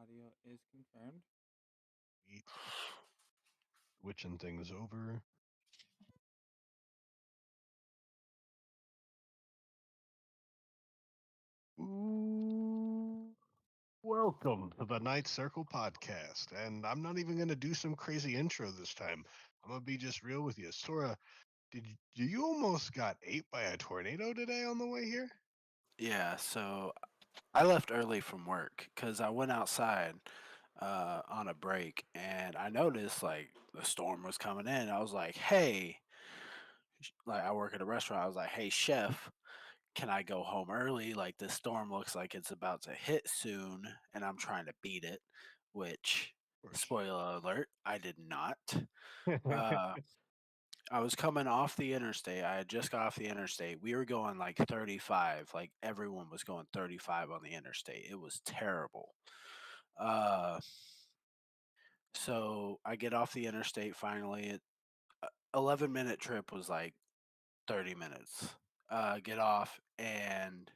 audio is confirmed. Sweet. Switching things over. Ooh, welcome to the Night Circle podcast. And I'm not even going to do some crazy intro this time. I'm going to be just real with you. Sora, did you almost got ate by a tornado today on the way here? Yeah, so I left early from work because I went outside on a break and I noticed like the storm was coming in. I was like, hey, like I work at a restaurant. I was like, hey, chef, can I go home early? Like this storm looks like it's about to hit soon and I'm trying to beat it, which, Of course. spoiler alert, I did not. Uh, I was coming off the interstate. I had just got off the interstate. We were going like 35. Like everyone was going 35 on the interstate. It was terrible. Uh, so I get off the interstate finally. 11-minute trip was like 30 minutes. Get off and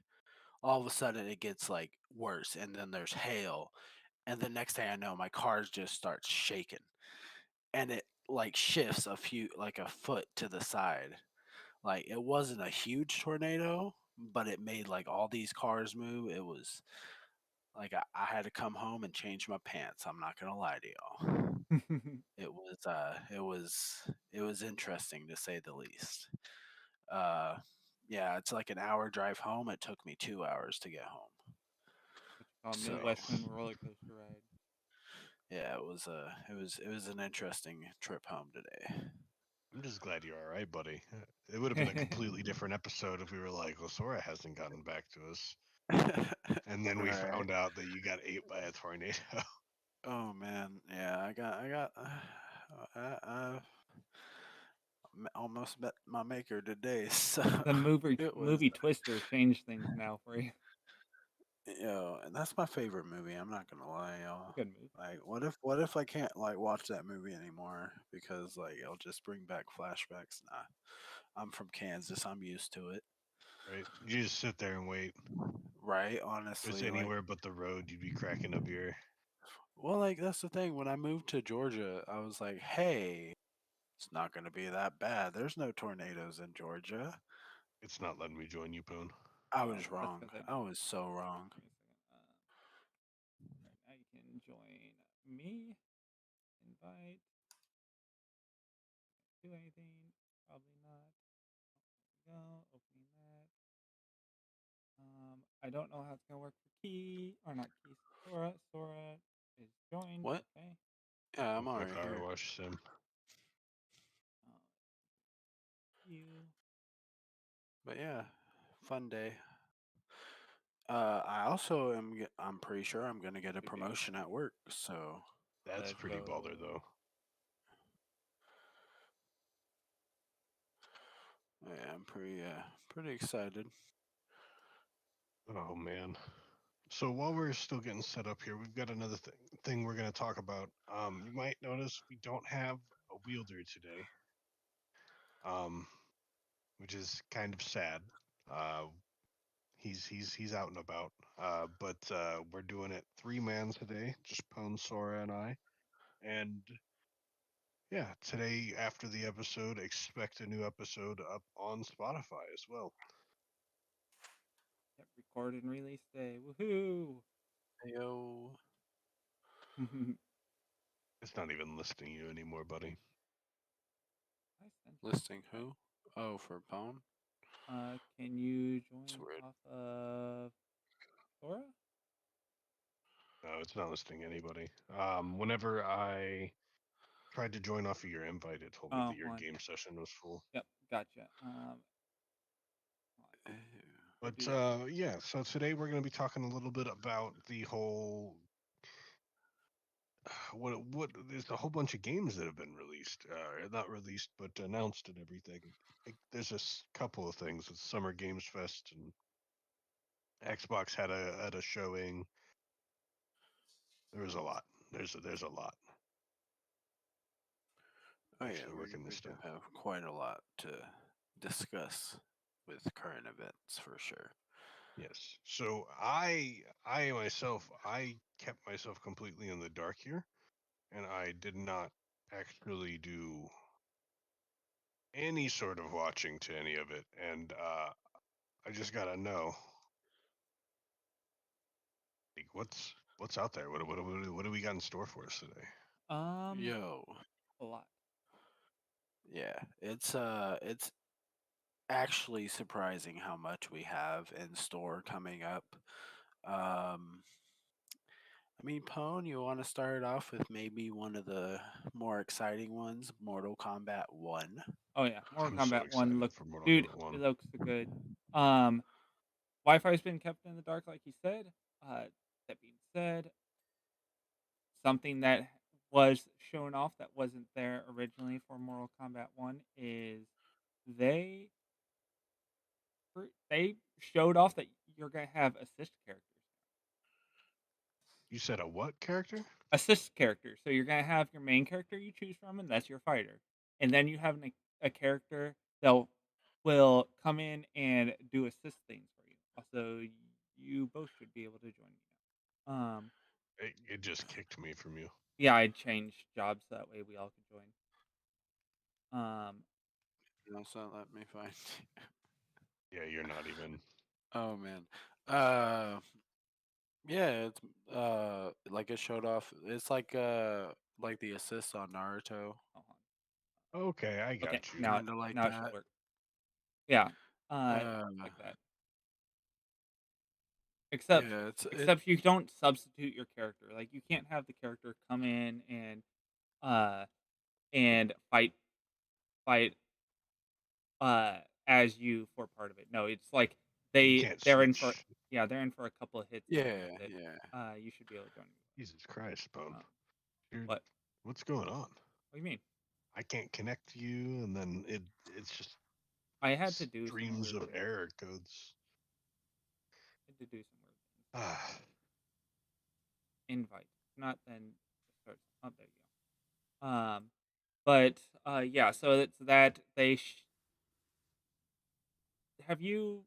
all of a sudden it gets like worse and then there's hail and the next thing I know my car just starts shaking and it like shifts a few like a foot to the side. Like it wasn't a huge tornado, but it made like all these cars move. It was like I had to come home and change my pants. I'm not gonna lie to y'all. It was interesting to say the least. Uh yeah, it's like an hour drive home. It took me 2 hours to get home. What you call So Midwestern roller coaster ride. yeah, it was an interesting trip home today. I'm just glad you're all right, buddy. It would have been a completely different episode if we were like, well, Sora hasn't gotten back to us. And then we Right. found out that you got ate by a tornado. Oh man, yeah, I got I almost met my maker today, so The movie it was, movie Twister changed things now for you. and that's my favorite movie. I'm not gonna lie, It's y'all. a good movie. Like, what if I can't like watch that movie anymore because like it'll just bring back flashbacks? Nah, I'm from Kansas. I'm used to it. Right? You just sit there and wait. Right? If it's Honestly, like, anywhere but the road, you'd be cracking a beer. well, like that's the thing. When I moved to Georgia, I was like, hey, it's not gonna be that bad. There's no tornadoes in Georgia. It's not letting me join you, Poon. I Oh, was that's wrong. because I I did. was so wrong. Give me a second. Right now you can join me. Invite. Do anything? Probably not. There we go. Opening that. I don't know how it's gonna work for Key or not Key. Sora. Sora is joined. What? Okay. Yeah, I'm With my already power here. wash sim. Uh, you. But yeah, fun day. I also I'm pretty sure I'm gonna get a Should be able to promotion join at me. work. So That's Let's pretty baller, go. though. yeah, I'm pretty excited. Oh, man. So while we're still getting set up here, we've got another thing we're going to talk about. You might notice we don't have a wielder today, um, which is kind of sad. Uh, he's out and about, but we're doing it 3 man today, just Pone, Sora, and I. And yeah, today after the episode, expect a new episode up on Spotify as well. Yep, record and release day. Woohoo! Yo, I It's not even listing you anymore, buddy. sent you an listing invite. who? Oh, for Bone. Can you It's join weird. off of Sora? No, it's not listing anybody. Whenever I tried to join off of your invite, it told me Oh, that your hold on. game session was full. Yep, gotcha. Hold on. Go But do that again. yeah, so today we're going to be talking a little bit about the whole what there's a whole bunch of games that have been released, not released, but announced and everything. There's a couple of things with Summer Games Fest and Xbox had a showing. There was a lot. There's a lot. Oh yeah, Actually, we working we this do down. have quite a lot to discuss with current events for sure. Yes. So I myself, I kept myself completely in the dark here, and I did not actually do any sort of watching to any of it, and I just gotta know, like, what's out there? What do we got in store for us today? Yo, A lot. yeah, it's actually surprising how much we have in store coming up. Um, I mean, Pone, you want to start off with maybe one of the more exciting ones, Mortal Kombat 1. Oh yeah, Mortal I'm so Kombat 1 excited look, for Mortal dude, Kombat 1. it looks so good. Wi-Fi's been kept in the dark, like you said. That being said, something that was shown off that wasn't there originally for Mortal Kombat 1 is they they showed off that you're gonna have assist characters. You said a what character? Assist characters. So you're gonna have your main character you choose from, and that's your fighter. And then you have a character that will come in and do assist things for you. Also, you both should be able to join me now. It just kicked me from you. Yeah, I changed jobs so that way we all could join. No, so let me find. Yeah, you're not even. Oh man. Uh, yeah, it's like it showed off. It's like the assist on Naruto, Hold on. Okay, I Okay, got you. now kind of like now it should that. work. Yeah, Uh, like that. Except yeah, it. except you don't substitute your character. Like you can't have the character come in uh and fight as you for part of it. No, it's like You can't they're in for switch. they're in for a couple of hits and then Yeah, that's it. yeah. You should be able to join me. Jesus Christ, Bone. Um, You're, what? what's going on? What do you mean? I can't connect to you, and then it's just I had to do some streams weird of things. error codes. I had to do some weird things. Ah, Invite, not then start. Oh, there you go. But yeah. So it's that have you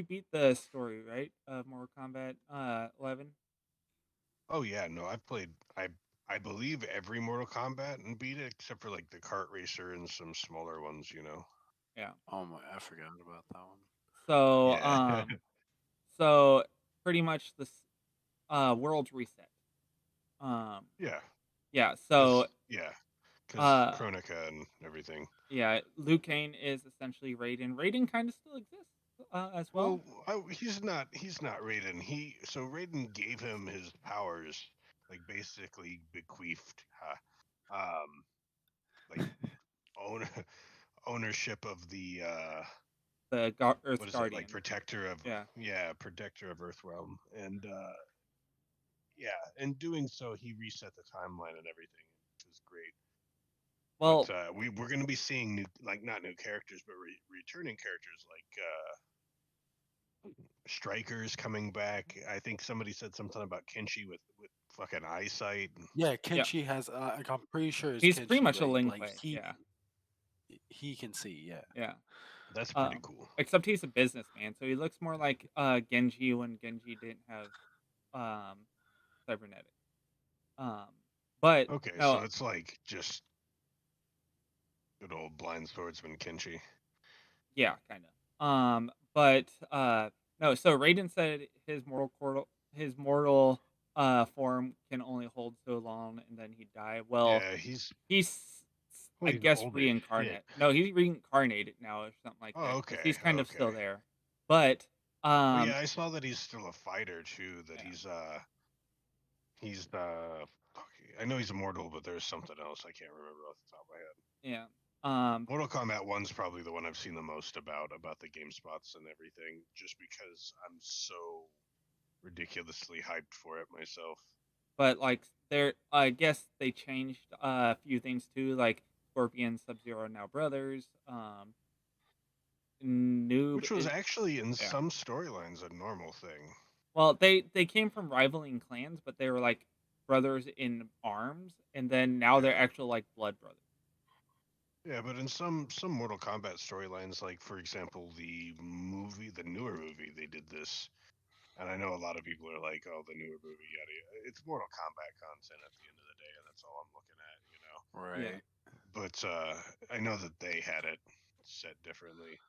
beat the story right of Mortal Kombat 11? oh yeah, no, I've played. I believe every Mortal Kombat and beat it except for like the kart racer and some smaller ones. You know. Yeah. Oh my, I forgot about that one. So Yeah. so pretty much this world's reset. Um Yeah. yeah, so Yeah. Because uh Chronica and everything. yeah, Liu Kang is essentially Raiden. Raiden kind of still exists as well. Well, he's not. He's not Raiden. So Raiden gave him his powers, like basically bequeathed, like own ownership of the The Earth what is it, like Guardian. protector of Yeah. protector of Earthrealm, and yeah, in doing so, he reset the timeline and everything, which was great. Well, But we're going to be seeing new, like not new characters, but returning characters like Strikers coming back. I think somebody said something about Kenshi with fucking eyesight. Yeah, yeah, Kenshi has. Like, I'm pretty sure it's he's pretty Kenshi. much a Lin Like Kuei. Yeah. he can see. Yeah. Yeah. That's pretty cool. Except he's a businessman, so he looks more like Genji when Genji didn't have cybernetic. But Okay, no, so it's like just good old blind swordsman Kenshi. yeah, kind of. But no. So Raiden said his mortal form can only hold so long, and then he'd die. Well, Yeah, he's I he's guess old as reincarnate. shit. No, he's reincarnated now or something like that. Oh, 'Cause okay, he's kind of still okay. there. But Well, yeah, I saw that he's still a fighter too. That yeah. he's I know he's immortal, but there's something else I can't remember off the top of my head. Yeah. Mortal Kombat 1's probably the one I've seen the most about the game spots and everything, just because I'm so ridiculously hyped for it myself. But like I guess they changed a few things too, like Scorpion, Sub-Zero are now brothers. Noob Which was is actually in yeah. some storylines a normal thing. Well, they came from rivaling clans, but they were like brothers in arms, and then now they're Yeah. actual like blood brothers. Yeah, but in some Mortal Kombat storylines, like for example the newer movie, they did this. And I know a lot of people are like, "Oh, the newer movie, yada yada." It's Mortal Kombat content at the end of the day, and that's all I'm looking at, you know. Yeah. Right. But I know that they had it set differently.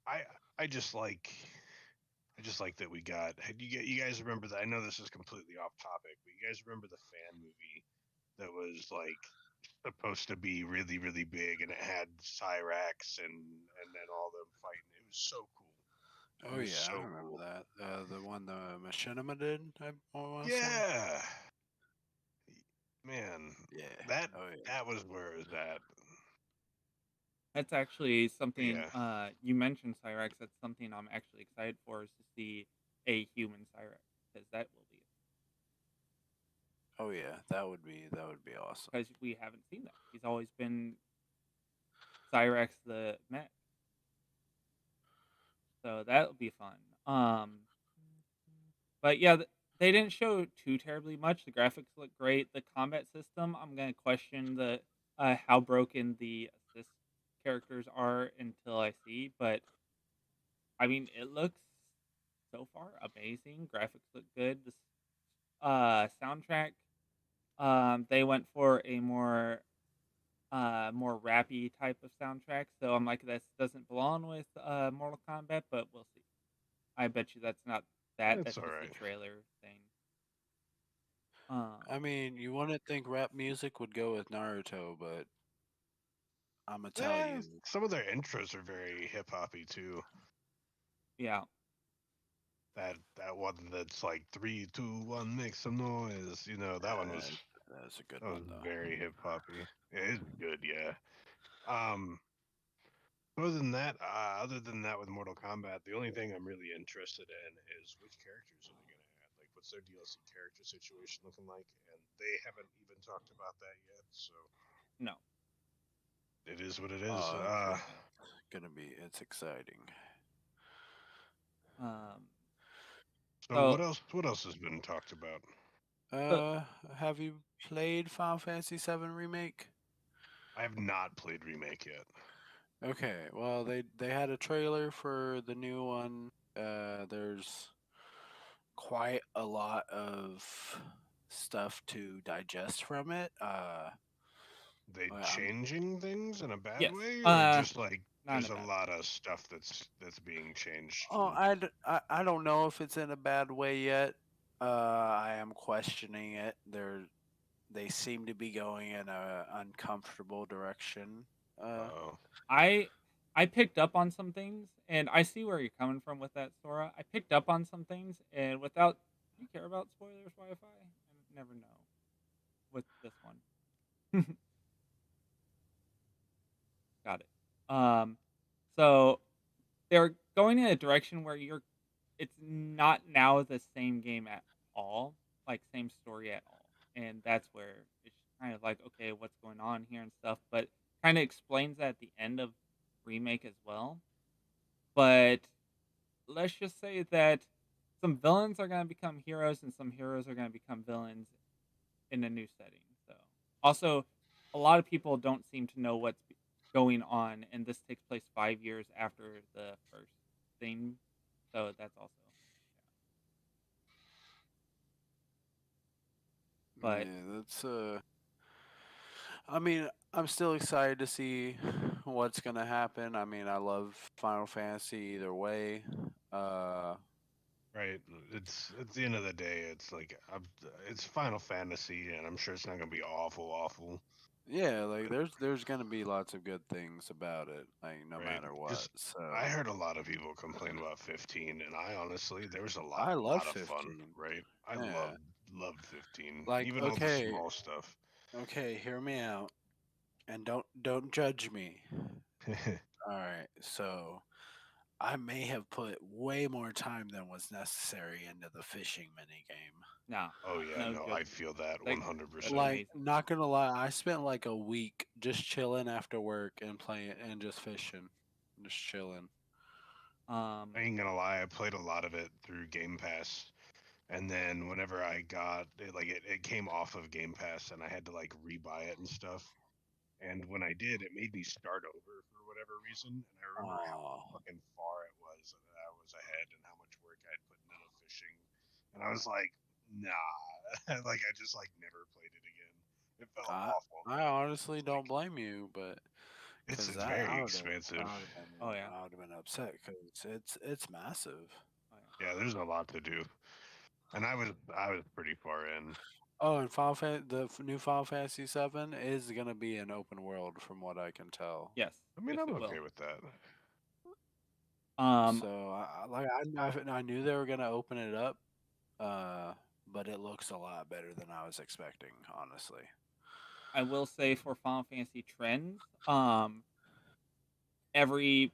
I I just like I just like that we got. You guys remember that? I know this is completely off topic, but you guys remember the fan movie that was like supposed to be really really big, and it had Cyrax and then all them fighting. It was so cool. It Oh was yeah, I so remember cool. that. The one the Machinima did, I want to say. Yeah, man, Yeah. that Oh yeah. that was where it was at. That's actually But something, yeah, you mentioned Cyrax. That's something I'm actually excited for, is to see a human Cyrax, because that will be, Oh yeah. That would be awesome. because we haven't seen that. He's always been Cyrax the mech, so that'll be fun. But yeah, they didn't show too terribly much. The graphics look great. The combat system, I'm gonna question the how broken the assist characters are until I see. But I mean, it looks so far amazing. Graphics look good. This soundtrack, they went for a more rappy type of soundtrack. So I'm like, this doesn't belong with Mortal Kombat, but we'll see. I bet you that's not that. that's That's all just a right. trailer thing. Um, I mean, you wouldn't think rap music would go with Naruto, but I'm gonna tell you. Some of their intros are very hip hoppy too. yeah. That one that's like 3, 2, 1, make some noise. You know that one was That's a good that was one though. very hip hoppy. It is good, yeah. Um, other than that, with Mortal Kombat, the only thing I'm really interested in is which characters are they gonna add? Like, what's their DLC character situation looking like? And they haven't even talked about that yet. So No. it is what it is. Oh, it's gonna be. It's exciting. Um, So so, what else has been talked about? so Uh, have you played Final Fantasy VII Remake? I have not played remake yet. Okay, well they had a trailer for the new one. There's quite a lot of stuff to digest from it. They I'm changing things in a bad yes. way, or just like Not in there's a a bad lot way. of stuff that's being changed Oh, from. I don't know if it's in a bad way yet. I am questioning it. They seem to be going in a uncomfortable direction. Uh, Oh, I I picked up on some things, and I see where you're coming from with that, Sora. I picked up on some things, and without, do you care about spoilers, Wi-Fi? I never know with this one. Got it. So they're going in a direction where it's not now the same game at all, like same story at all, and that's where it's kind of like, okay, what's going on here and stuff. But kind of explains that at the end of remake as well. But let's just say that some villains are going to become heroes, and some heroes are going to become villains in a new setting. So also, a lot of people don't seem to know what's going on, and this takes place 5 years after the first thing. So that's also, but yeah, that's I mean, I'm still excited to see what's gonna happen. I mean, I love Final Fantasy either way. Uh, right. It's at the end of the day, it's Final Fantasy, and I'm sure it's not gonna be awful. yeah, like But there's gonna be lots of good things about it, like no right, matter what. just I So heard a lot of people complain about 15, and I honestly there was I love lot of fun. 15. Right, I Yeah, loved 15, like even all the small stuff. okay, hear me out, and don't judge me. All right, so I may have put way more time than was necessary into the fishing mini game. nah, Oh yeah, no no, I judgment. feel that Like, that's 100%. Like, amazing. not gonna lie, I spent like a week just chilling after work and playing and just fishing, just chilling. I Um, ain't gonna lie, I played a lot of it through Game Pass, and then whenever I got it, it came off of Game Pass, and I had to like rebuy it and stuff. And when I did, it made me start over for whatever reason, and I remember how Oh, fucking far it was that I was ahead and how much work I pushing, and I was like, nah. Like I just like never played it again. It felt awful. I honestly don't blame you, but It's because very expensive. Oh, yeah. I would have been upset because it's massive. Oh, yeah. Yeah, there's a lot to do, and I was pretty far in. Oh, and new Final Fantasy VII is gonna be an open world, from what I can tell. Yes. I mean, yes, I'm it okay will. with that. So I knew they were gonna open it up, but it looks a lot better than I was expecting, honestly. I will say for Final Fantasy trends, every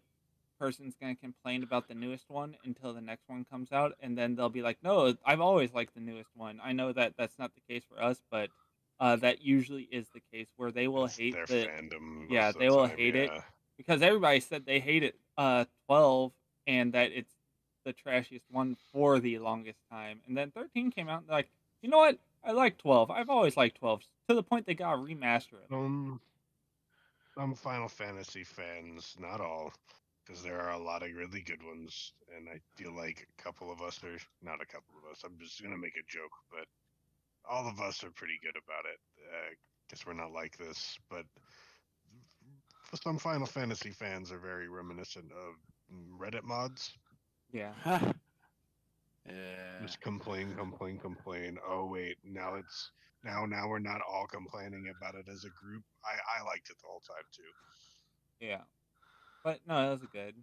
person's gonna complain about the newest one until the next one comes out, and then they'll be like, "No, I've always liked the newest one." I know that that's not the case for us, but that usually is the case where they will It's hate their the fandom yeah, most of the they will time. hate it Yeah. because everybody said they hated 12 and that it's the trashiest one for the longest time. And then 13 came out and they're like, "You know what? I like 12. I've always liked 12 to the point they got a remaster of it." Some Final Fantasy fans, not all, because there are a lot of really good ones, and I feel like a couple of us are not a couple of us. I'm just gonna make a joke, but all of us are pretty good about it. Guess we're not like this, but some Final Fantasy fans are very reminiscent of Reddit mods. Yeah. Yeah. Just complain. Oh wait, now we're not all complaining about it as a group. I liked it the whole time too. Yeah. But no, it was good.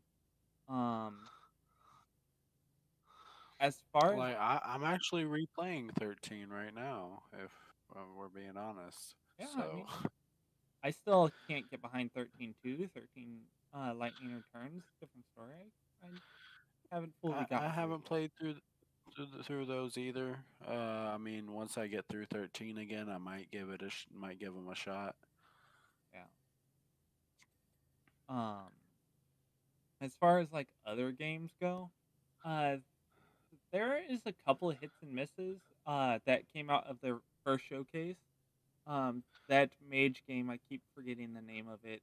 As far as Like I'm actually replaying 13 right now, if we're being honest. yeah, So I mean, I still can't get behind 13-2. 13 Lightning Returns, different story. I haven't fully gotten I through it haven't yet. played through those either. I mean, once I get through 13 again, I might give it might give them a shot. Yeah. As far as like other games go, uh, there is a couple of hits and misses that came out of their first showcase. That mage game, I keep forgetting the name of it.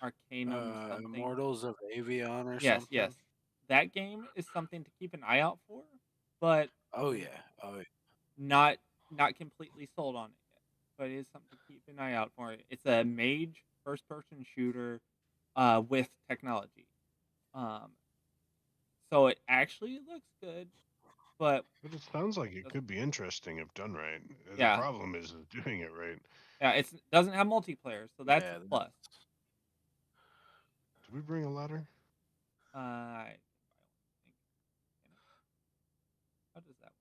Arcanum something. Immortals of Avion or Yes, something. yes. That game is something to keep an eye out for, but Oh yeah. Oh yeah. not completely sold on it yet. But it is something to keep an eye out for. It's a mage first person shooter with technology. Um, so it actually looks good, but But it sounds like it could be interesting if done right. The yeah, problem is doing it right. yeah, it doesn't have multiplayer, so that's Yeah, a plus. Did we bring a ladder? I think. How does that work?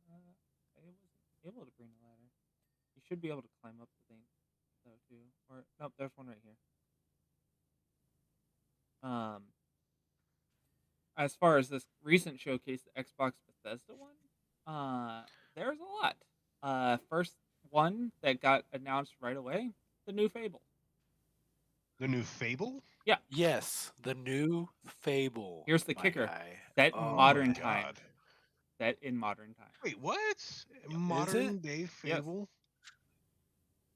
I wasn't able to bring a ladder. You should be able to climb up the thing, though, too. Or nope, there's one right here. As far as this recent showcase, the Xbox Bethesda one, there's a lot. First one that got announced right away, the new Fable. The new Fable? Yeah. Yes, the new Fable. Here's the my kicker: guy. set in Oh modern my time. God. Set in modern time. Wait, what? Modern day Yes. Fable?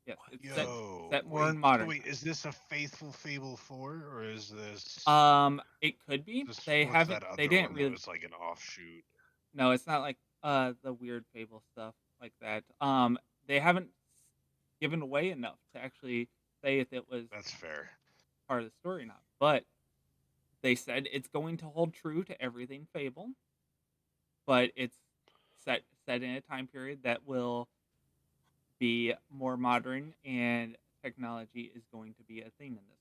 Yes, it's Yo, set more wait, in modern. wait, is this a faithful Fable 4 or is this it could be. this They what's haven't. that other They didn't one really. that was like an offshoot? No, it's not like the weird Fable stuff like that. They haven't given away enough to actually say if it was That's fair. part of the story or not. But they said it's going to hold true to everything Fable, but it's set in a time period that will be more modern and technology is going to be a thing in this.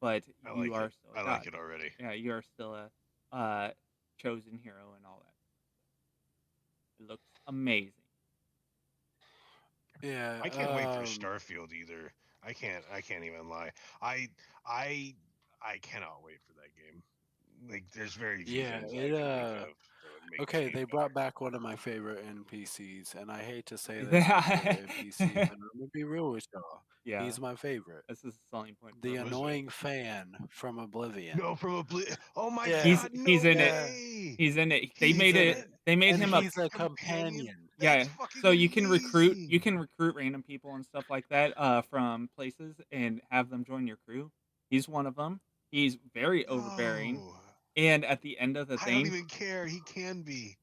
But I you like are it. still a I god. like it already. Yeah, you are still a chosen hero and all that. It looks amazing. Yeah. I can't wait for Starfield either. I can't even lie. I cannot wait for that game. Like there's very few Yeah, things I can think of that would make okay, this they game brought better. back one of my favorite NPCs, and I hate to say this, my favorite NPC, but I'm gonna be real with y'all. Yeah, He's my favorite. this is a selling point. The for him. annoying fan from Oblivion. No, from Oblivion. Oh my Yeah. God, no he's in way. it. He's in it. They He's made in it. it. They made And him he's a a companion. Yeah, That's fucking so you can recruit amazing. random people and stuff like that, from places and have them join your crew. He's one of them. He's very overbearing, No, and at the end of the I don't thing even care. He can be.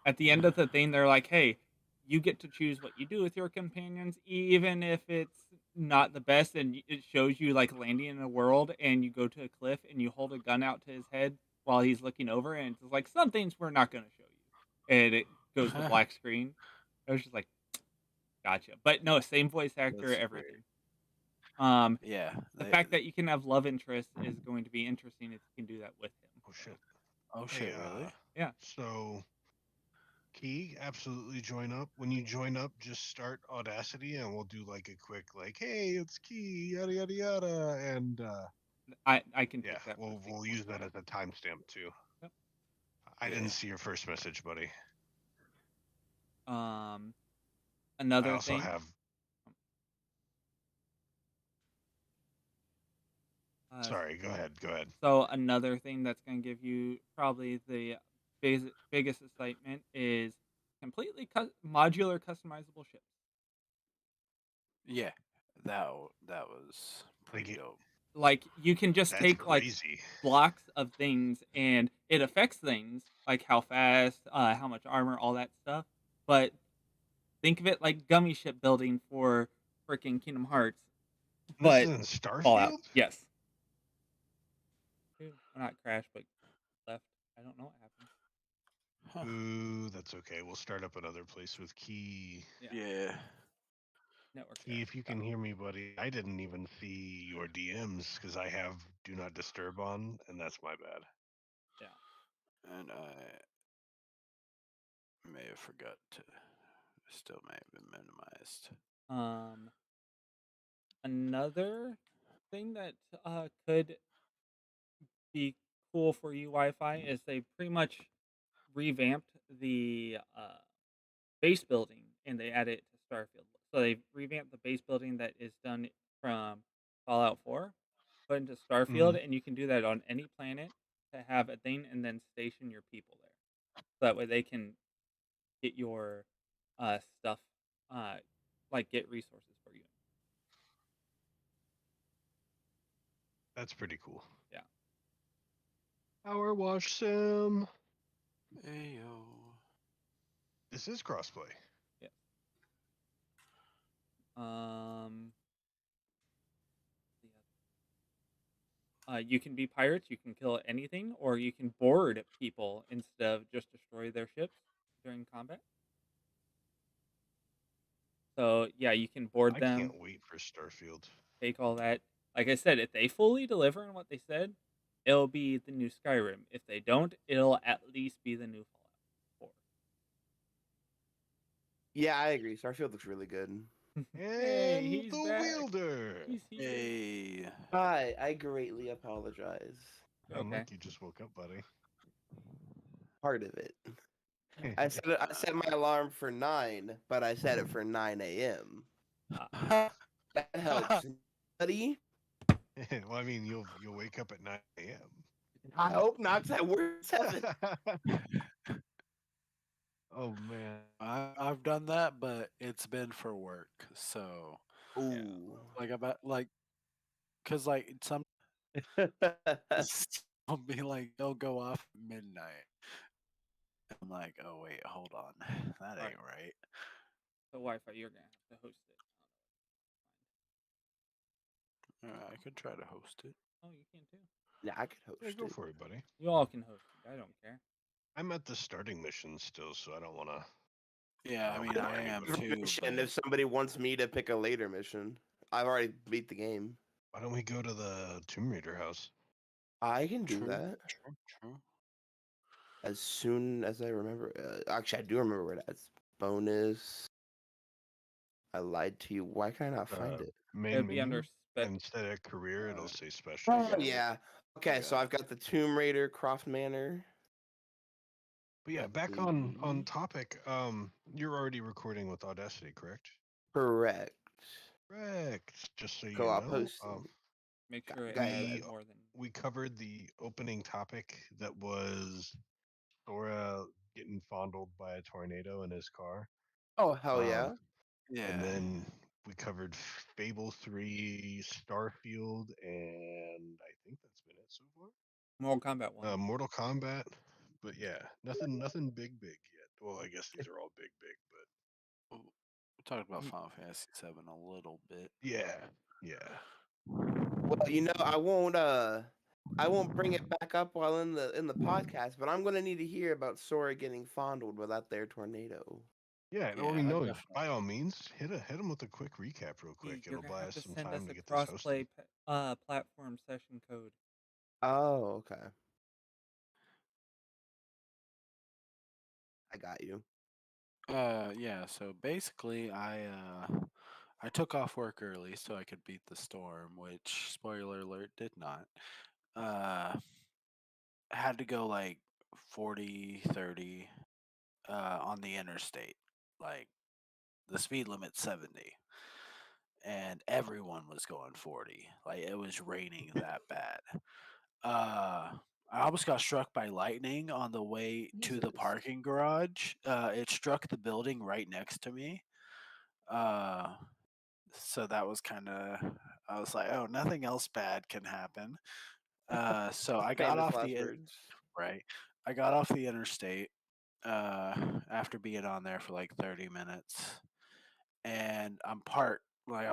they're like, "Hey, you get to choose what you do with your companions, even if it's not the best." And it shows you like landing in a world, and you go to a cliff, and you hold a gun out to his head while he's looking over, and it's like some things we're not going to show you, and it goes to black screen. I was just like, "Gotcha," but no, same voice actor, That's great. everything. Um, Yeah. the fact that you can have love interest is going to be interesting if you can do that with him. Oh So, shit. Oh Hey, shit! Really? yeah, so Key, absolutely join up. When you join up, just start Audacity, and we'll do like a quick like, "Hey, it's Key," yada yada yada, and I can yeah, take that for we'll use that as a timestamp too. Yep. I didn't Yeah. see your first message, buddy. Um, I another also thing. have. Uh, Sorry, go ahead. Go ahead. So another thing that's going to give you probably the biggest excitement is completely modular customizable ships. Yeah. That was Like, pretty dope. Like you can just that's take like crazy. blocks of things and it affects things like how fast, how much armor, all that stuff. But think of it like gummy ship building for freaking Kingdom Hearts, This is but in Fallout. Starfield. Yes. Well, not crash, but left. I don't know what happened. Huh. Ooh, that's okay. We'll start up another place with Key. Yeah. Yeah. Network Key, if you stuff. can hear me, buddy, I didn't even see your DMs because I have Do Not Disturb on, and that's my bad. Yeah. And I may have forgot to. Still may have been minimized. Another thing that could be cool for you Wi-Fi is they pretty much revamped the base building and they added it to Starfield. So they revamped the base building that is done from Fallout 4, put into Mm-hmm. Starfield, and you can do that on any planet to have a thing and then station your people there. So that way they can get your stuff, uh, like get resources for you. That's pretty cool. Yeah. Power Wash Sim. Ayo. This is crossplay. Yeah. Um, you can be pirates. You can kill anything, or you can board people instead of just destroy their ships during combat. So yeah, you can board I them, can't wait for Starfield. take all that. Like I said, if they fully deliver on what they said, it'll be the new Skyrim. If they don't, it'll at least be the new Fallout Yeah, I agree. Starfield looks really good. 4. Hey, And he's the back. wielder. He's here. Hey. Hi, I greatly apologize. Sound Okay. like you just woke up, buddy. Part of it. I set my alarm for 9, but I set it for 9 a.m. That helps, buddy. Well, I mean, you'll wake up at 9 a.m. I hope not, 'cause I work at 7. Oh man. I've done that, but it's been for work. So Ooh. like about like, cause like some will be like they'll go off at midnight. I'm like, oh wait, hold on, that Right. ain't right. So Wi-Fi, you're gonna have to host it. I could try to host it. Oh, you can too. Yeah, I could host Yeah, go it. for it, buddy. You all can host it. I don't care. I'm at the starting mission still, so I don't want to. Yeah, I mean bore I am anybody. too. Mission, But if somebody wants me to pick a later mission, I've already beat the game. Why don't we go to the Tomb Raider house? I can do true, that true. as soon as I remember. Actually, I do remember where that's. Bonus. I lied to you. Why can I not find it? Main It'd be under menu. Instead of career, it'll say special. Oh yeah. Okay, so got I've got the Tomb Raider, Croft Manor. But yeah, back on topic. You're already recording with Audacity, correct? Correct. Correct. Just so you Co-op know, hosting. make sure it Guy has had- more than we covered the opening topic that was Sora getting fondled by a tornado in his car. Oh hell yeah! And Yeah. then we covered Fable 3, Starfield, and I think that's been it so far. Mortal Kombat 1. Mortal Kombat, but yeah, nothing big yet. Well, I guess these are all big, but We talked about Final Fantasy VII a little bit. yeah. Well, I won't bring it back up while in the podcast, but I'm gonna need to hear about Sora getting fondled without their tornado. Yeah, Yeah, I know. definitely. By all means, hit him with a quick recap real quick. You're It'll gonna buy have us to some send us time to a get this hosted. crossplay platform session code. Oh, okay. I got you. Yeah, so basically I took off work early so I could beat the storm, which spoiler alert did not. Had to go like 40, 30 on the interstate. Like the speed limit's 70 and everyone was going 40. Like it was raining that bad. I almost got struck by lightning on the way to the Jesus. parking garage. It struck the building right next to me. So that was kind of, I was like, oh, nothing else bad can happen. So I got Famous off last the words. right. I got off the interstate after being on there for like 30 minutes, and I'm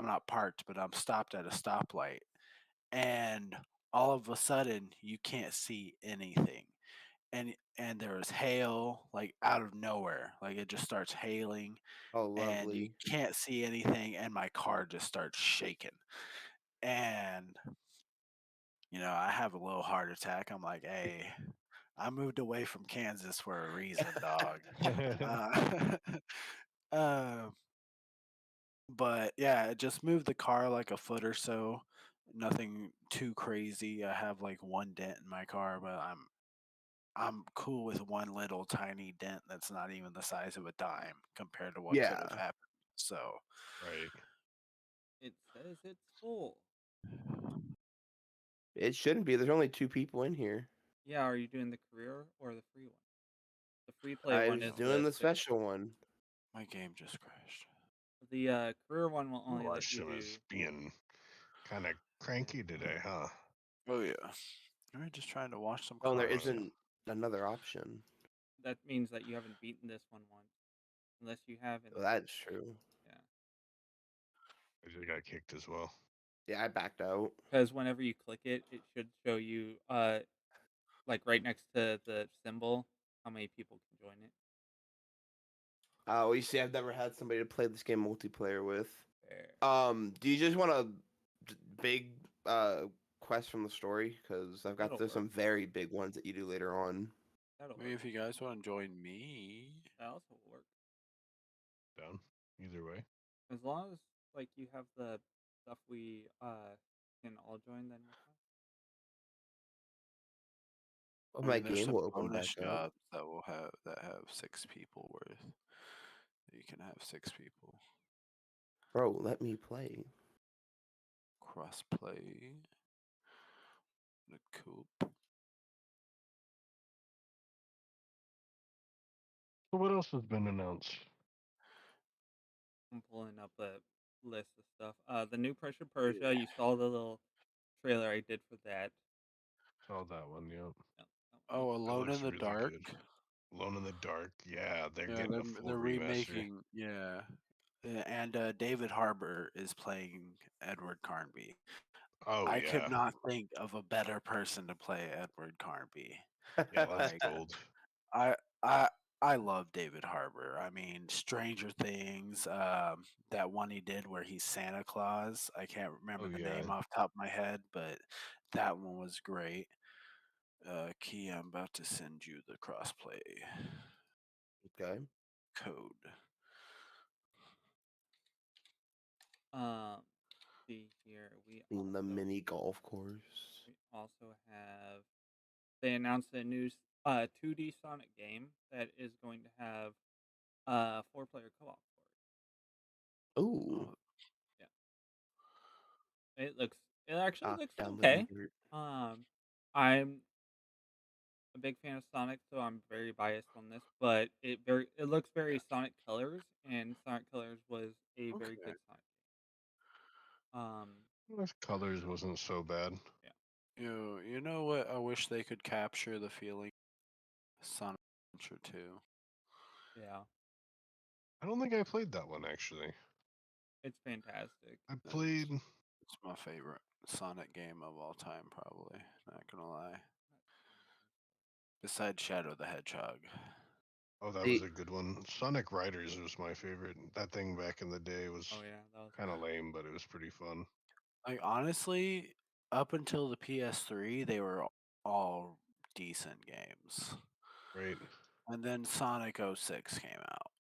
not parked, but I'm stopped at a stoplight, and all of a sudden you can't see anything, and there was hail like out of nowhere, like it just starts hailing, Oh, and you lovely. can't see anything, and my car just starts shaking, and I have a little heart attack. I'm like, hey, I moved away from Kansas for a reason, dog. uh, uh, but yeah, it just moved the car like a foot or so. Nothing too crazy. I have like one dent in my car, but I'm cool with one little tiny dent that's not even the size of a dime compared to what could have Yeah. happened. So Right. It says it's full. It shouldn't be. There's only 2 people in here. Yeah, are you doing the career or the free one? The free play I one was is doing the 60. special one. my game just crashed. The career one will only let you Russian do. is being kind of cranky today, huh? Oh yeah. We're just trying to watch some Oh, and there cars. isn't another option. That means that you haven't beaten this one once, unless you haven't. Well, that's true. Yeah, I just got kicked as well. Yeah, I backed out. because whenever you click it, it should show you like right next to the symbol how many people can join it. Well, you see, I've never had somebody to play this game multiplayer with. There. Do you just want a big quest from the story? Because I've got That'll some work. very big ones that you do later on. That'll Maybe work. if you guys want to join me. That also will work. Down. Either way. As long as like you have the stuff we can all join, then we're fine. Oh, I my mean, there's game some will open bonus back up. jobs that have 6 people worth. You can have 6 people. Bro, let me play. Crossplay. The coop. So what else has been announced? I'm pulling up a list of stuff. The new Pressure Persia. You saw the little trailer I did for that. Saw that one, yep. Yep, Oh, That Alone looks in the really Dark. good. Alone in the Dark, yeah, they're Yeah, getting a full they're remaster. remaking. Yeah, and David Harbour is playing Edward Carnby. Oh I yeah, could not think of a better person to play Edward Carnby. yeah, that's Like, gold. I I love David Harbour. I mean, Stranger Things, that one he did where he's Santa Claus. I can't remember Oh the yeah, name off the top of my head, but that one was great. Key, I'm about to send you the crossplay Okay. code. See here. In the mini golf course. We also have. They announced a new 2D Sonic game that is going to have 4-player co-op for it. Ooh. Oh, Yeah, it actually looks Down okay. the dirt. I'm a big fan of Sonic, so I'm very biased on this. But it looks very Sonic Colors, and Sonic Colors was a very Okay. good Sonic. Um, With colors wasn't so bad. You know what? I wish they could capture the feeling. Sonic Adventure 2. yeah, I don't think I played that one actually. it's fantastic. I played. It's my favorite Sonic game of all time, probably. Not gonna lie. Besides Shadow the Hedgehog. Oh, that See, was a good one. Sonic Riders was my favorite. That thing back in the day was Oh yeah, that was kind of lame, but it was pretty fun. Like honestly, up until the PS3, they were all decent games. Right. And then Sonic 06 came out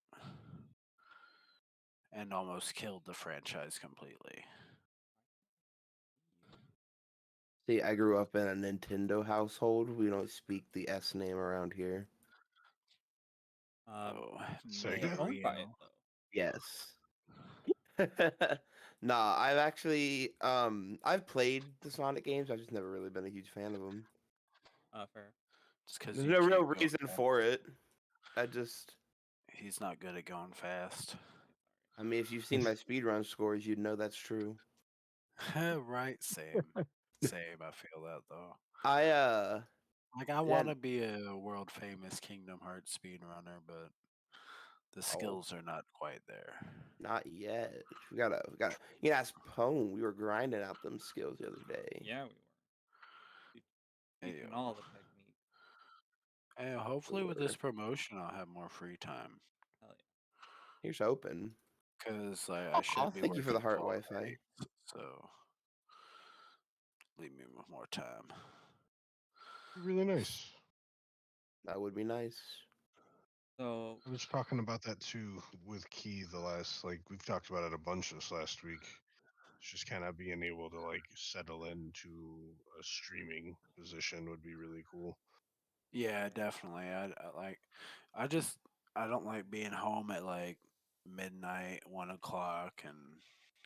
and almost killed the franchise completely. see, I grew up in a Nintendo household. We don't speak the S name around here. Oh, Sega? You're owned by it Mario. though. Yes. Nah, I've actually I've played the Sonic games. I've just never really been a huge fan of them. Fair. Just because There's no real reason for it. He's not good at going fast. I mean, if you've seen my speedrun scores, you'd know that's true. Right, same. Same, I feel that though. I Like I want to be a world famous Kingdom Hearts speedrunner, but the skills are not quite there. not yet. We gotta you know, ask Pone. We were grinding out them skills the other day. Yeah, we were. Teaching Ayo. all the techniques. Hey, hopefully with this promotion I'll have more free time. Hell yeah. Here's hoping. Because I should be thank you for the working heart 12 Wi-Fi. days, so leave me with more time. Really nice. That would be nice. So I was talking about that too with Key we've talked about it a bunch this last week. It's just kind of being able to like settle into a streaming position would be really cool. Yeah, definitely. I don't like being home at like midnight, 1 o'clock, and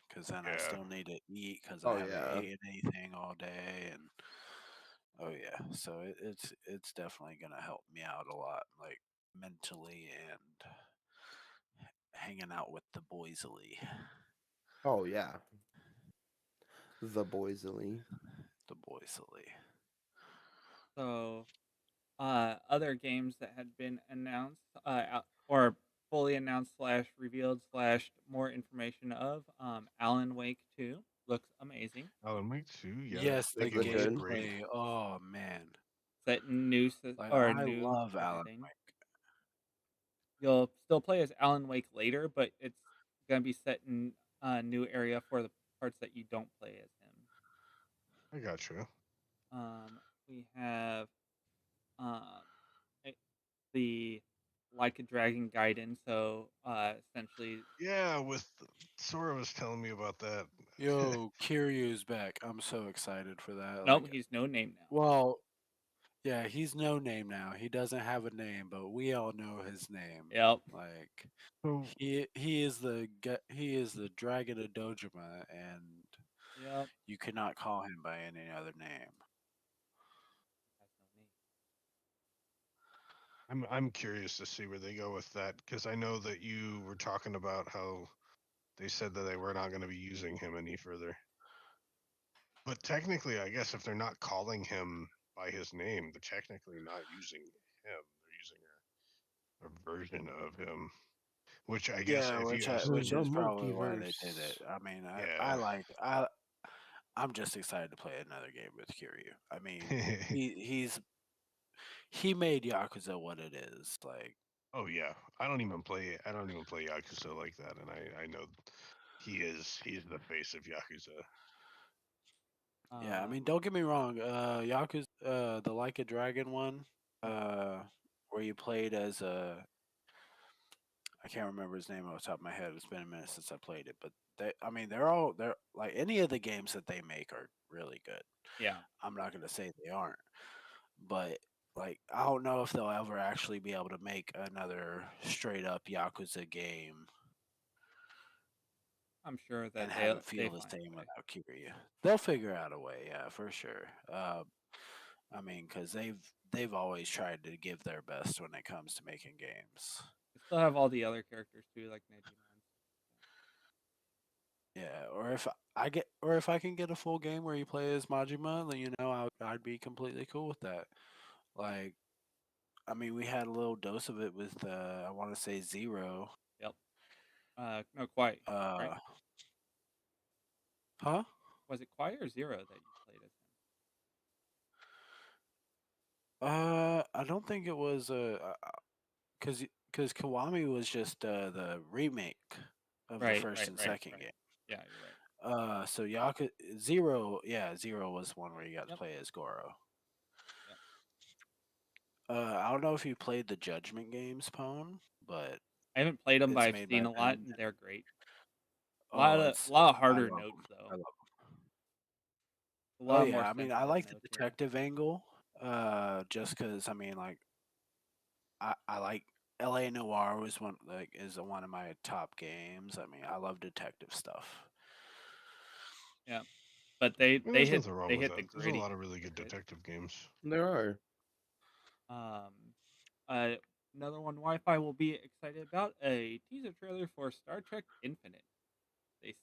because then I Yeah. still need to eat because Oh, I haven't yeah. eaten anything all day, and oh yeah, so it's definitely gonna help me out a lot, like mentally and hanging out with the boysily. Oh yeah. The Boysley. The boysily. So, other games that had been announced, or fully announced / revealed / more information of, Alan Wake 2 looks amazing. Alan Wake 2, yeah. Yes, the that game looks great. gameplay. Oh man, Set in new like or I new love Alan everything. Wake. You'll still play as Alan Wake later, but it's gonna be set in a new area for the parts that you don't play as him. I got you. We have the Like a Dragon Gaiden. So essentially, Yeah, with Sora was telling me about that. Yo, Kiryu's back. I'm so excited for that. nope, Like, he's no name now. well, yeah, he's no name now. He doesn't have a name, but we all know his name. Yep. Like So he is the Dragon of Dojima, and Yep. you cannot call him by any other name. I'm curious to see where they go with that because I know that you were talking about how they said that they were not going to be using him any further. But technically, I guess if they're not calling him by his name, they're technically not using him. They're using a version of him, which I guess Yeah, if which you ask which them, is probably why they did it. I mean, Yeah. I'm just excited to play another game with Kiryu. I mean, he made Yakuza what it is. Like, oh yeah, I don't even play Yakuza like that, and I know he's the face of Yakuza. yeah, I mean, don't get me wrong. Yakuza, the Like a Dragon one, where you played as I can't remember his name off the top of my head. It's been a minute since I played it, but they're like any of the games that they make are really good. Yeah. I'm not gonna say they aren't, but like I don't know if they'll ever actually be able to make another straight up Yakuza game I'm sure that and have it they feel the find a same way. without Kiryu. They'll figure out a way, yeah, for sure. I mean, because they've always tried to give their best when it comes to making games. They still have all the other characters too, like Nejiman. Yeah, or if I can get a full game where you play as Majima, then I'd be completely cool with that. Like, I mean, we had a little dose of it with I want to say Zero. Yep. No, Quiet. Uh, Right? huh? Was it Quiet or Zero that you played as him? I don't think it was because Kiwami was just the remake of the Right, first and second game. Yeah, you're right. So Zero was one where you got to Yep. play as Goro. Yep. I don't know if you played the Judgment games, Pone, but I haven't played them, but it's I've made seen by a lot, them. and they're great. A Oh, lot of it's harder love notes 'em. I though. love 'em. A lot Oh more yeah, I mean, I sensitive like the notes here. detective angle, just because I mean, like, I like L.A. Noir is one of my top games. I mean, I love detective stuff. Yeah, but they I mean, they there's hit nothing wrong they with hit the that. There's a gritty lot of really good with it. detective games. There are. Another one Wi-Fi will be excited about a teaser trailer for Star Trek Infinite.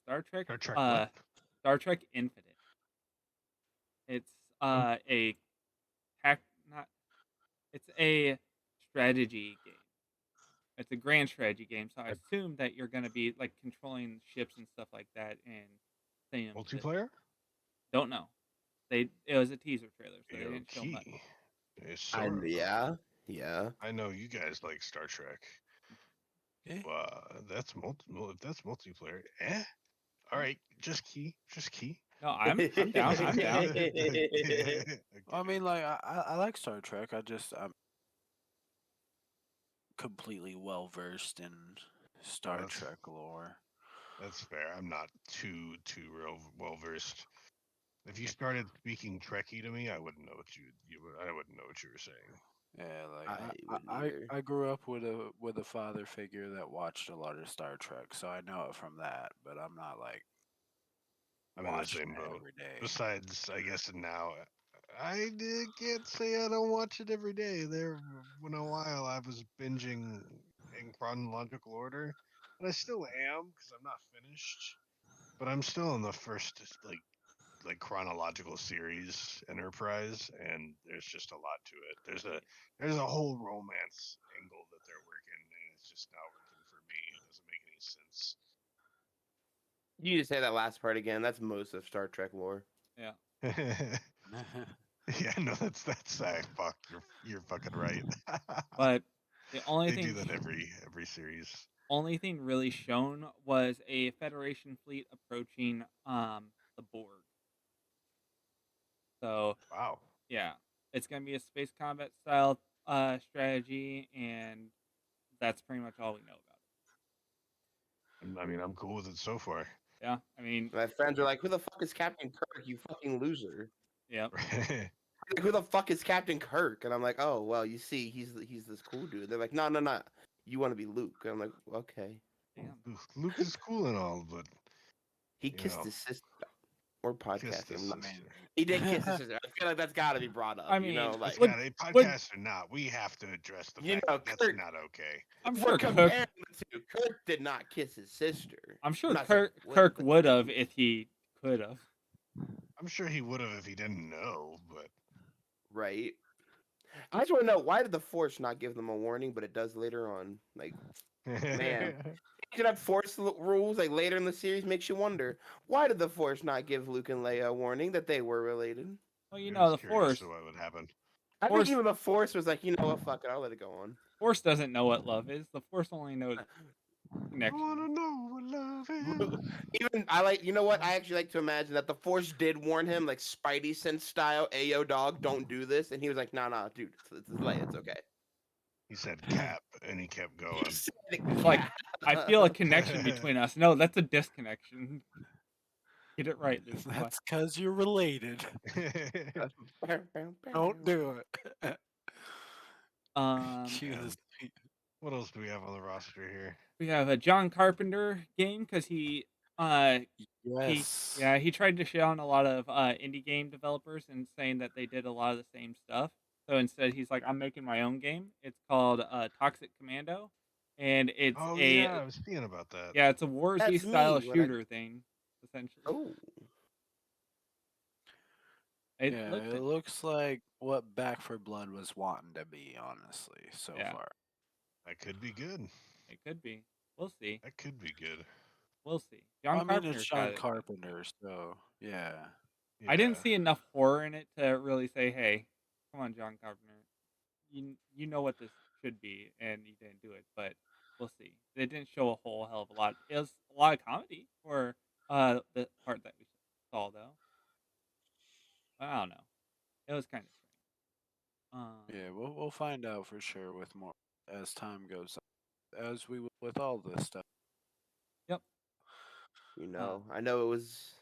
Star Trek what? Star Trek Infinite. It's a it's a strategy game. It's a grand strategy game, so I assume that you're gonna be like controlling ships and stuff like that and saying Multiplayer? Don't know. It was a teaser trailer, so they didn't show much. It's sort of. Yeah. I know you guys like Star Trek. Yeah. If that's multiplayer, all right, just key. No, I'm down. I'm down. I mean, like, I like Star Trek. I'm completely well versed in Star Trek lore. That's fair. I'm not too real well versed. If you started speaking Trekkie to me, I wouldn't know what I wouldn't know what you were saying. Yeah, like I grew up with a father figure that watched a lot of Star Trek, so I know it from that. But I'm not like I'm in the watching same it boat. every day. Besides, I guess now can't say I don't watch it every day. There, in a while, I was binging in chronological order, and I still am because I'm not finished. But I'm still in the first like chronological series, Enterprise, and there's just a lot to it. There's a whole romance angle that they're working, and it's just not working for me. It doesn't make any sense. You need to say that last part again. That's most of Star Trek lore. Yeah. Yeah, no, that's fuck. You're fucking right. But the only they thing do that every series. Only thing really shown was a Federation fleet approaching the Borg. So Wow. yeah, it's gonna be a space combat style strategy, and that's pretty much all we know about it. I mean, I'm cool with it so far. Yeah, I mean, My friends are like, "Who the fuck is Captain Kirk? You fucking loser." yeah. Like, who the fuck is Captain Kirk? And I'm like, "Oh, well, you see, he's this cool dude." They're like, "No. You want to be Luke?" And I'm like, "Okay." Damn. Luke is cool and all, but He kissed his sister. Or podcasting. He did kiss his sister. I feel like that's got to be brought up. I mean, like podcast or not, we have to address the fact that that's not okay. I'm sure Kirk did not kiss his sister. I'm sure Kirk would have if he could have. I'm sure he would have if he didn't know, but right. I just want to know, why did the Force not give them a warning, but it does later on? Like, man, changing up Force rules like later in the series makes you wonder, why did the Force not give Luke and Leia a warning that they were related? Well, you know, the Force. What would happen? I think even the Force was like, you know what, fuck it, I'll let it go on. Force doesn't know what love is. The Force only knows connection. I want to know what love is. Even you know what? I actually like to imagine that the Force did warn him, like Spidey sense style, "Ayo, dog, don't do this," and he was like, "Nah, dude, it's Leia, it's okay." He said "cap," and he kept going. It's like, I feel a connection between us. No, that's a disconnection. Get it right, Luke. That's because you're related. Don't do it. What else do we have on the roster here? We have a John Carpenter game because he Uh, Yes. he tried to shit on a lot of indie game developers and saying that they did a lot of the same stuff. So instead, he's like, I'm making my own game. It's called Toxic Commando, and Oh yeah, I was seeing about that. it's a War Z That's style me when I- shooter thing, essentially. Oh, It Yeah, looked it looks like what Back for Blood was wanting to be, honestly, so Yeah. far. That could be good. It could be. We'll see. That could be good. We'll see. I John mean, Carpenter's it's got John it. Carpenter, so yeah. I didn't Yeah. see enough horror in it to really say, "Hey, come on, John Carpenter, you know what this should be," and you didn't do it. But we'll see. They didn't show a whole hell of a lot. It was a lot of comedy for the part that we saw, though. I don't know. It was kind of strange. Yeah, we'll find out for sure with more as time goes on, as we will with all this stuff. Yep. you know, I know it was.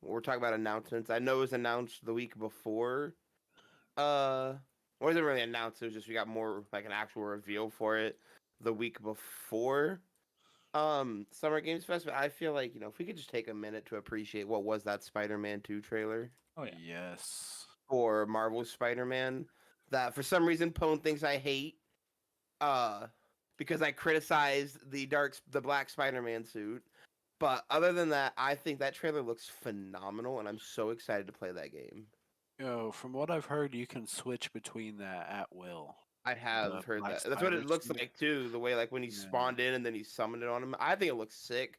We're talking about announcements. I know it was announced the week before. Wasn't really announced. It was just we got more like an actual reveal for it the week before. Summer Games Fest. But I feel like if we could just take a minute to appreciate what was that Spider-Man 2 trailer Oh yeah. Yes. for Marvel's Spider-Man that for some reason Pone thinks I hate. Because I criticized the black Spider-Man suit. But other than that, I think that trailer looks phenomenal, and I'm so excited to play that game. Yo, from what I've heard, you can switch between that at will. I have The heard Black that. That's what it Spider looks suit. like too. The way like when he Yeah. spawned in and then he summoned it on him. I think it looks sick.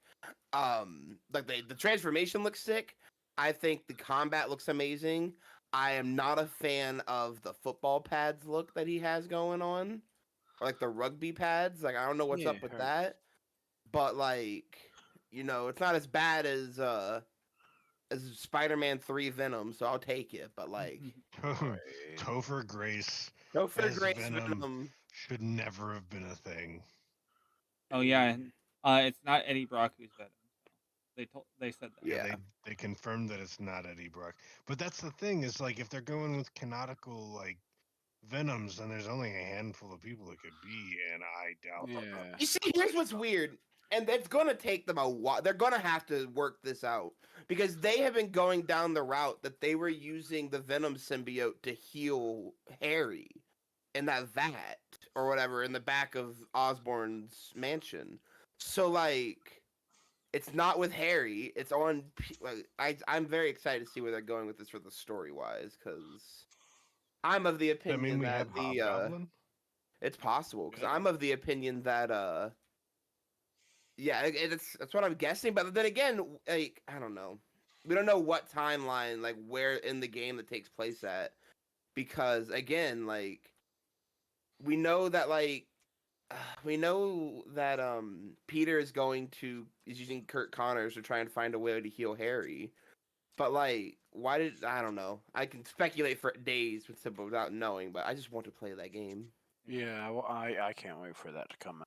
Like the transformation looks sick. I think the combat looks amazing. I am not a fan of the football pads look that he has going on, or like the rugby pads. Like I don't know what's Yeah, up with heard. that, but like it's not as bad as Spider-Man 3 Venom, so I'll take it. But like Right. Topher Grace Topher as Grace Venom Venom. should never have been a thing. Oh yeah, and it's not Eddie Brock who's Venom. They said that. Yeah. They confirmed that it's not Eddie Brock. But that's the thing is like if they're going with canonical like Venoms, then there's only a handful of people it could be, and I doubt that. Yeah. You see, here's what's weird, and it's gonna take them a while. They're gonna have to work this out because they have been going down the route that they were using the Venom symbiote to heal Harry in that vat or whatever in the back of Osborn's mansion. So like, it's not with Harry. It's on. I'm very excited to see where they're going with this for the story wise because I'm of the Does that opinion mean we that have the Hobgoblin? it's possible because Yeah. I'm of the opinion that yeah, that's what I'm guessing. But then again, like I don't know, we don't know what timeline like where in the game that takes place at because again, like we know that Peter is using Kurt Connors to try and find a way to heal Harry. But like, I don't know. I can speculate for days without knowing, but I just want to play that game. Yeah, well, I can't wait for that to come out.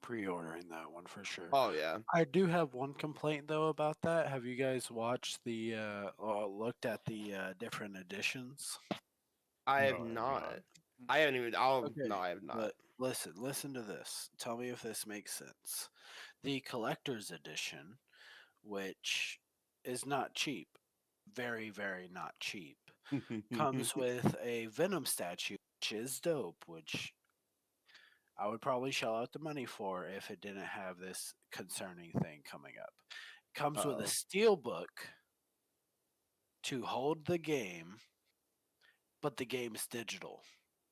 Pre-ordering that one for sure. Oh yeah. I do have one complaint though about that. Have you guys watched looked at the different editions? I have No, I have not. not. I haven't even. Okay, No, I have not. But listen to this. Tell me if this makes sense. The collector's edition, which is not cheap, very, very not cheap, comes with a Venom statue, which is dope, which I would probably shell out the money for if it didn't have this concerning thing coming up. Comes with a Uh-oh. steel book to hold the game, but the game's digital.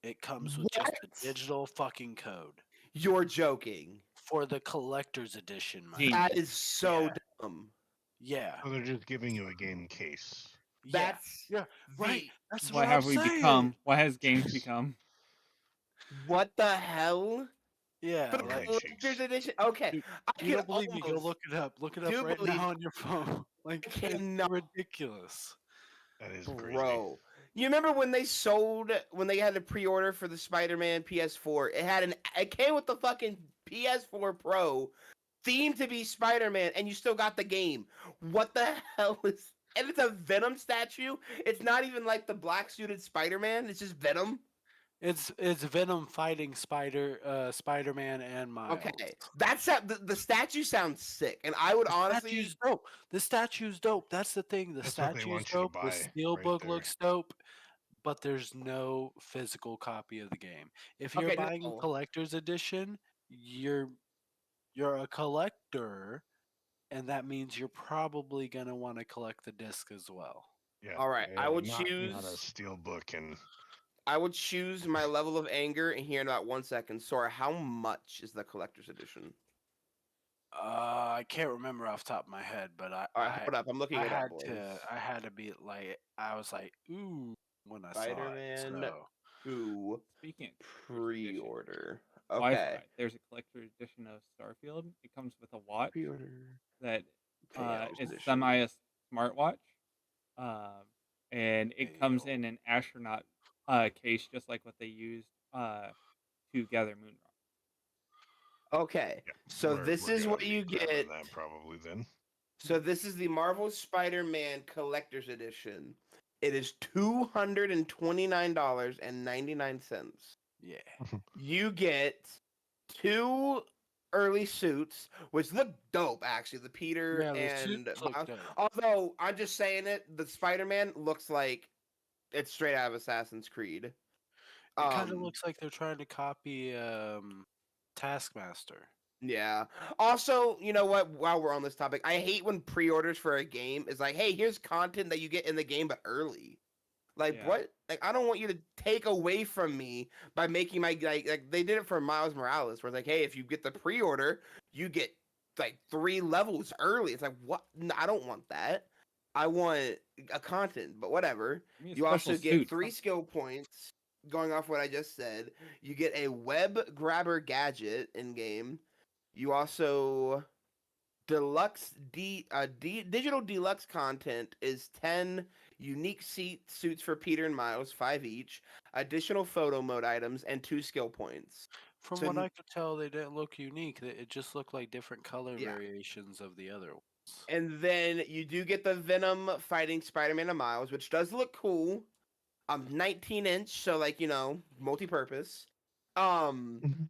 It comes with just What? a digital fucking code You're joking. for the collector's edition, my Genius. friend. That is so Yeah. dumb. Yeah. So they're just giving you a game case. That's Yeah, right. the- That's What what have I'm we saying. become? What has games become? What the hell? Yeah, For the Right. collector's edition? Okay. Dude, I you can don't believe me? Go almost- look it up. Look it up do right believe now on your phone. Like, I it's cannot- ridiculous. That is crazy. Bro. You remember when they had a pre-order for the Spider-Man PS4? It came with the fucking PS4 Pro themed to be Spider-Man, and you still got the game. What the hell is? And it's a Venom statue. It's not even like the black suited Spider-Man. It's just Venom. It's Venom fighting Spider-Man and Miles. Okay, the statue sounds sick, and I would honestly. Statue's dope. The statue's dope. That's the thing. The That's what they statue's want you to dope. The buy steelbook right looks dope, but there's no physical copy of the game. If you're Okay, buying a no. collector's edition, you're a collector, and that means you're probably gonna want to collect the disc as well. Yeah. All right, I would not a choose. steel book and I would choose my level of anger in here in about 1 second. Sora, how much is the collector's edition? I can't remember off the top of my head, but All right, hold up. I'm looking I it had up. boys. I had to be like, I was like, ooh, when I saw it. Spider-Man So. 2 Speaking of pre-order. Wi-Fi, Okay. there's a collector's edition of Starfield. It comes with a watch Pre-order. that Tails is edition. semi a smartwatch, and it comes Ayo. in an astronaut case, just like what they used to gather Moon Rock. Okay, yeah, so we're- this we're is gonna what be you grabbing get. That probably then. So this is the Marvel Spider-Man Collector's Edition. It is $229.99. Yeah. You get 2 early suits, which look dope actually. The Peter Yeah, the and suits look Miles. dope. Although I'm just saying it, the Spider-Man looks like it's straight out of Assassin's Creed. It kind of Um, looks like they're trying to copy Taskmaster. Yeah. Also, you know what? While we're on this topic, I hate when pre-orders for a game is like, "Hey, here's content that you get in the game, but early." Like Yeah. what? Like I don't want you to take away from me by making my like they did it for Miles Morales, where it's like, "Hey, if you get the pre-order, you get like 3 levels early." It's like, what? No, I don't want that. I want a content, but whatever. Give me a You also special get suit. 3 skill points. Going off what I just said, you get a web grabber gadget in game. You also digital deluxe content is 10 unique suits for Peter and Miles, 5 each, additional photo mode items, and 2 skill points. From So what n- I could tell, they didn't look unique. It just looked like different color Yeah. variations of the other ones. And then you do get the Venom fighting Spider-Man and Miles, which does look cool. 19-inch, so like, multi-purpose. Then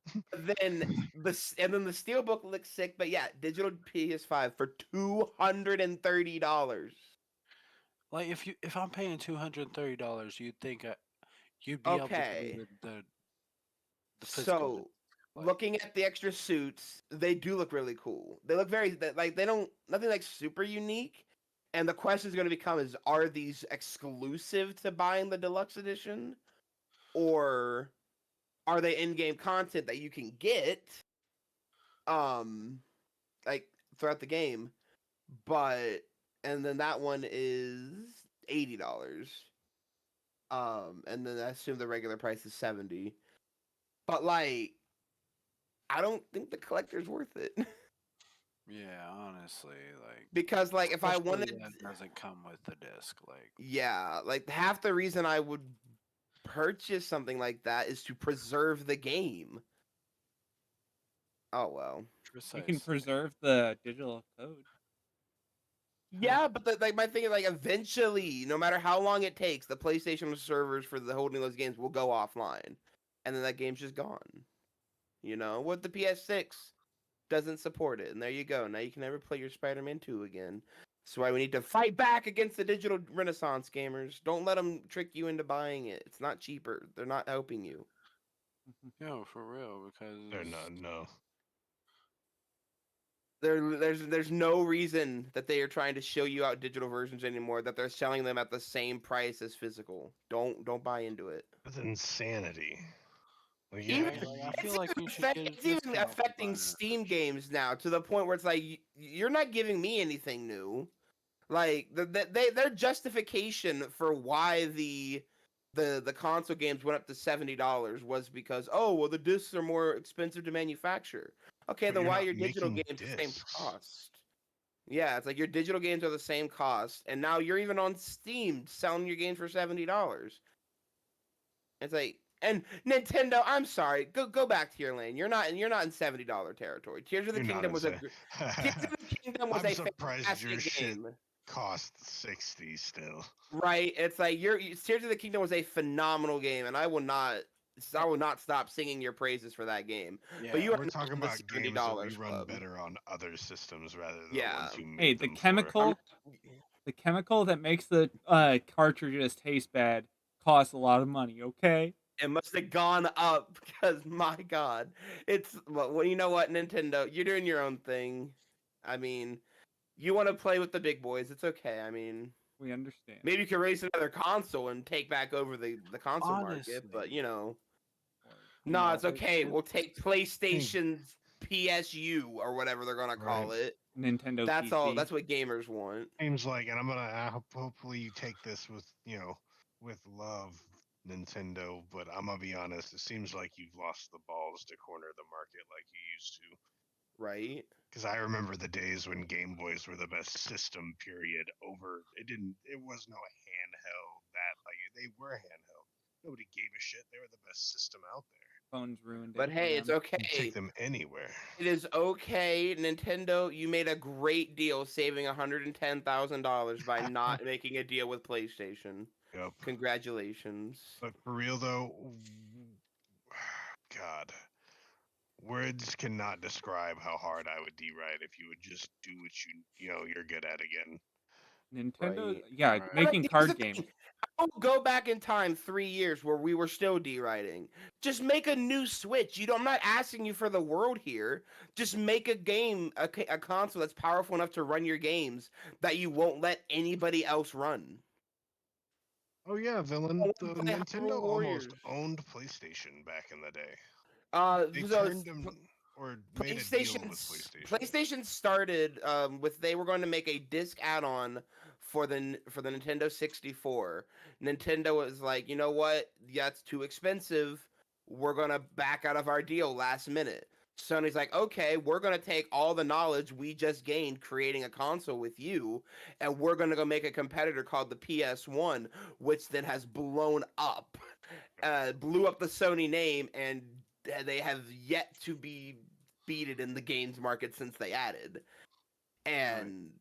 the steelbook looks sick, but yeah, digital PS5 for $230. Like if I'm paying $230, you'd think you'd be able to Okay. do the physical. So, like- looking at the extra suits, they do look really cool. They look nothing like super unique. And the question is going to become is, are these exclusive to buying the deluxe edition? Or are they in-game content that you can get like throughout the game? And then that one is $80. And then I assume the regular price is $70. But like, I don't think the collector's worth it. Yeah, honestly, like Because like if I especially wanted that doesn't come with the disc, like yeah, like half the reason I would purchase something like that is to preserve the game. Oh well. You can precisely. preserve the digital code. Yeah, but my thing is like eventually, no matter how long it takes, the PlayStation servers for the holding those games will go offline, and then that game's just gone. With the PS6 doesn't support it, and there you go. Now you can never play your Spider-Man 2 again. That's why we need to fight back against the digital renaissance gamers. Don't let them trick you into buying it. It's not cheaper. They're not helping you. No, for real, because They're not. No. There's no reason that they are trying to show you out digital versions anymore. That they're selling them at the same price as physical. Don't buy into it. That's insanity. Well, Even- yeah, I feel like we should get a It's even discount for affecting buying it. Steam games now to the point where it's like you're not giving me anything new. Like their justification for why the console games went up to $70 was because the discs are more expensive to manufacture. Okay, But then you're why not your digital making games the same discs. cost? Yeah, it's like your digital games are the same cost, and now you're even on Steam selling your games for $70. It's like, and Nintendo, I'm sorry, go back to your lane. You're not in $70 territory. Tears of the You're not Kingdom was a insane. Tears of the Kingdom was I'm a surprised your fantastic shit game. cost 60 still. Right? It's like Tears of the Kingdom was a phenomenal game, and I will not I will not stop singing your praises for that game. Yeah. But you are We're not talking in the about games that we $70 run club. better on other systems rather than the Yeah. ones you made Hey, the them for. chemical that makes the cartridges taste bad costs a lot of money. Okay. It must have gone up because my God, it's well, you know what, Nintendo, you're doing your own thing. I mean, you want to play with the big boys, it's okay. I mean, We understand. maybe you could raise another console and take back over the console market, but Honestly. you know, Or, no, it's okay. it- We'll take PlayStation's PSU or whatever they're gonna call it. Nintendo That's PC. all. That's what gamers want. Seems like, and I'm gonna hopefully you take this with with love, Nintendo. But I'm gonna be honest, it seems like you've lost the balls to corner the market like you used to. Right? Because I remember the days when Game Boys were the best system. Period. It was no handheld that like they were handheld. Nobody gave a shit. They were the best system out there. Phones ruined it. But for hey, it's them. You take okay. them anywhere. It is okay, Nintendo. You made a great deal, saving $110,000 by not making a deal with PlayStation. Yep. Congratulations. But for real though, God, words cannot describe how hard I would D-Ride if you would just do what you're good at again. Nintendo, Right. yeah, Right. making Here's card the thing. games. I'll go back in time 3 years where we were still D-writing. Just make a new Switch. I'm not asking you for the world here. Just make a game, a console that's powerful enough to run your games that you won't let anybody else run. Oh yeah, villain. wanna The play Nintendo Hyrule Warriors. almost owned PlayStation back in the day. They So turned them or made a deal with PlayStation. PlayStation started with they were going to make a disc add-on for the Nintendo 64. Nintendo was like, you know what? Yeah, it's too expensive. We're gonna back out of our deal last minute. Sony's like, okay, we're gonna take all the knowledge we just gained creating a console with you, and we're gonna go make a competitor called the PS1, which then has blown up, blew up the Sony name, and they have yet to be beaten in the games market since they added. And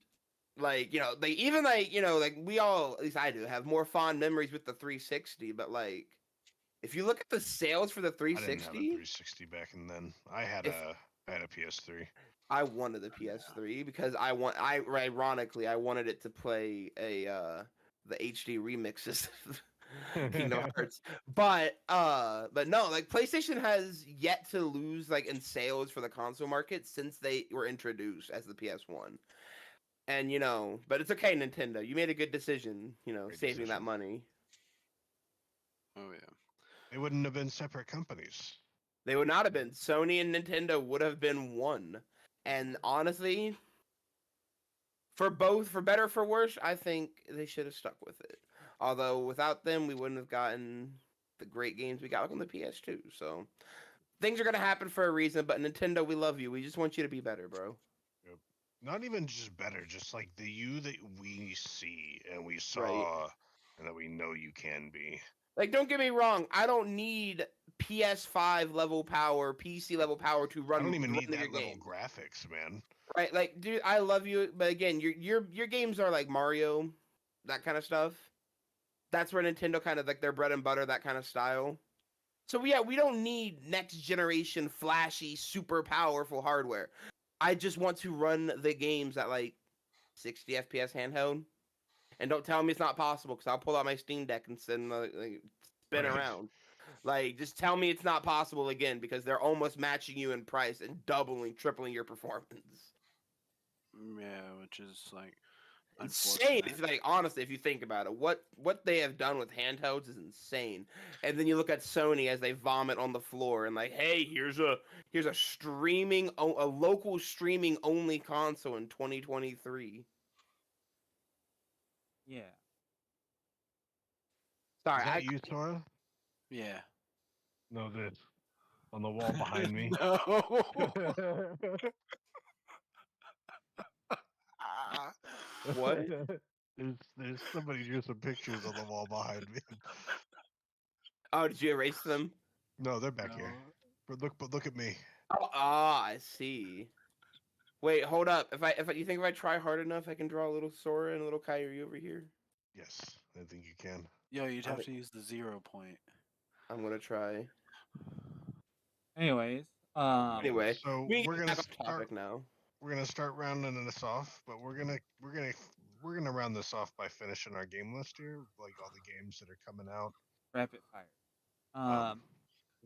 like, they even like we all, at least I do, have more fond memories with the 360, but like if you look at the sales for the I didn't have a 360, 360 back and then. I had a PS3. I wanted the PS3 because ironically I wanted it to play the HD remixes of Kingdom Hearts. But no, like PlayStation has yet to lose like in sales for the console market since they were introduced as the PS1. And but it's okay, Nintendo. You made a good decision, Great saving that decision. money. Oh yeah. They wouldn't have been separate companies. They would not have been. Sony and Nintendo would have been one. And honestly, for both, for better or for worse, I think they should have stuck with it. Although without them, we wouldn't have gotten the great games we got on the PS2. So things are gonna happen for a reason. But Nintendo, we love you. We just want you to be better, bro. Not even just better, just like the you that we see and we saw Right. and that we know you can be. Like, don't get me wrong. I don't need PS5 level power, PC level power to run. I don't even run need your that level game. graphics, man. Right? Like, dude, I love you, but again, your games are like Mario, that kind of stuff. That's where Nintendo kind of like their bread and butter, that kind of style. So yeah, we don't need next generation flashy, super powerful hardware. I just want to run the games at like 60 FPS handheld. And don't tell me it's not possible, because I'll pull out my Steam Deck and spin Right. around. Like, just tell me it's not possible again, because they're almost matching you in price and doubling, tripling your performance. Yeah, which is like Insane. unfortunate. Like, honestly, if you think about it, what they have done with handhelds is insane. And then you look at Sony as they vomit on the floor and like, hey, here's a local streaming only console in 2023. Yeah. Sorry, Is that you, Sora? Yeah. No, this on the wall behind me. No. What? There's somebody drew some pictures on the wall behind me. Oh, did you erase them? No, they're back here. But look at me. Oh, I see. Wait, hold up. You think if I try hard enough, I can draw a little Sora and a little Kyrie over here? Yes, I think you can. Yo, you'd I have think- to use the 0 point. I'm gonna try. Anyways, Anyway, So we we're can gonna get back on start. topic now. We're gonna start rounding this off, but we're gonna round this off by finishing our game list here, like all the games that are coming out. rapid fire.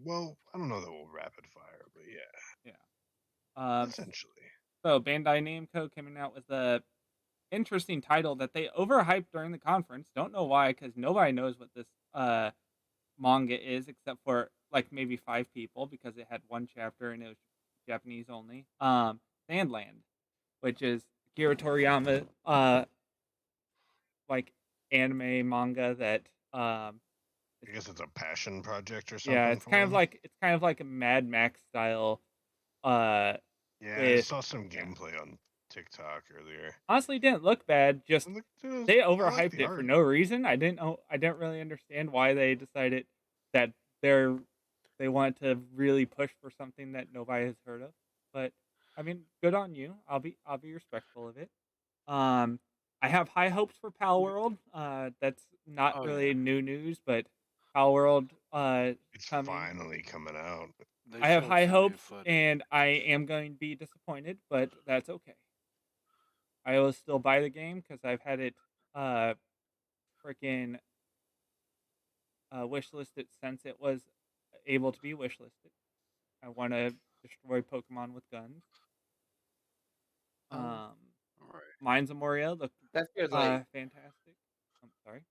Well, I don't know that we'll rapid fire, but yeah, Yeah. essentially. So Bandai Namco coming out with a interesting title that they overhyped during the conference. Don't know why, because nobody knows what this manga is except for like maybe 5 people because it had one chapter and it was Japanese only. Sandland, which is Akira Toriyama like anime manga that I guess it's a passion project or something. yeah, it's for kind of him. like a Mad Max style uh Yeah, I with saw some gameplay on TikTok earlier. honestly didn't look bad, just they I like overhyped the it for art. no reason. I didn't really understand why they decided that they wanted to really push for something that nobody has heard of. But I mean, good on you. I'll be respectful of it. I have high hopes for Pal World. That's not Oh, really yeah. new news, but Pal World It's coming. finally coming out. They I have showed high some new hopes, footage. and I am going to be disappointed, but that's okay. I will still buy the game because I've had it freaking wishlisted since it was able to be wishlisted. I want to destroy Pokemon with guns. All right. Mines of Moria look That's good. Like, fantastic. I'm sorry.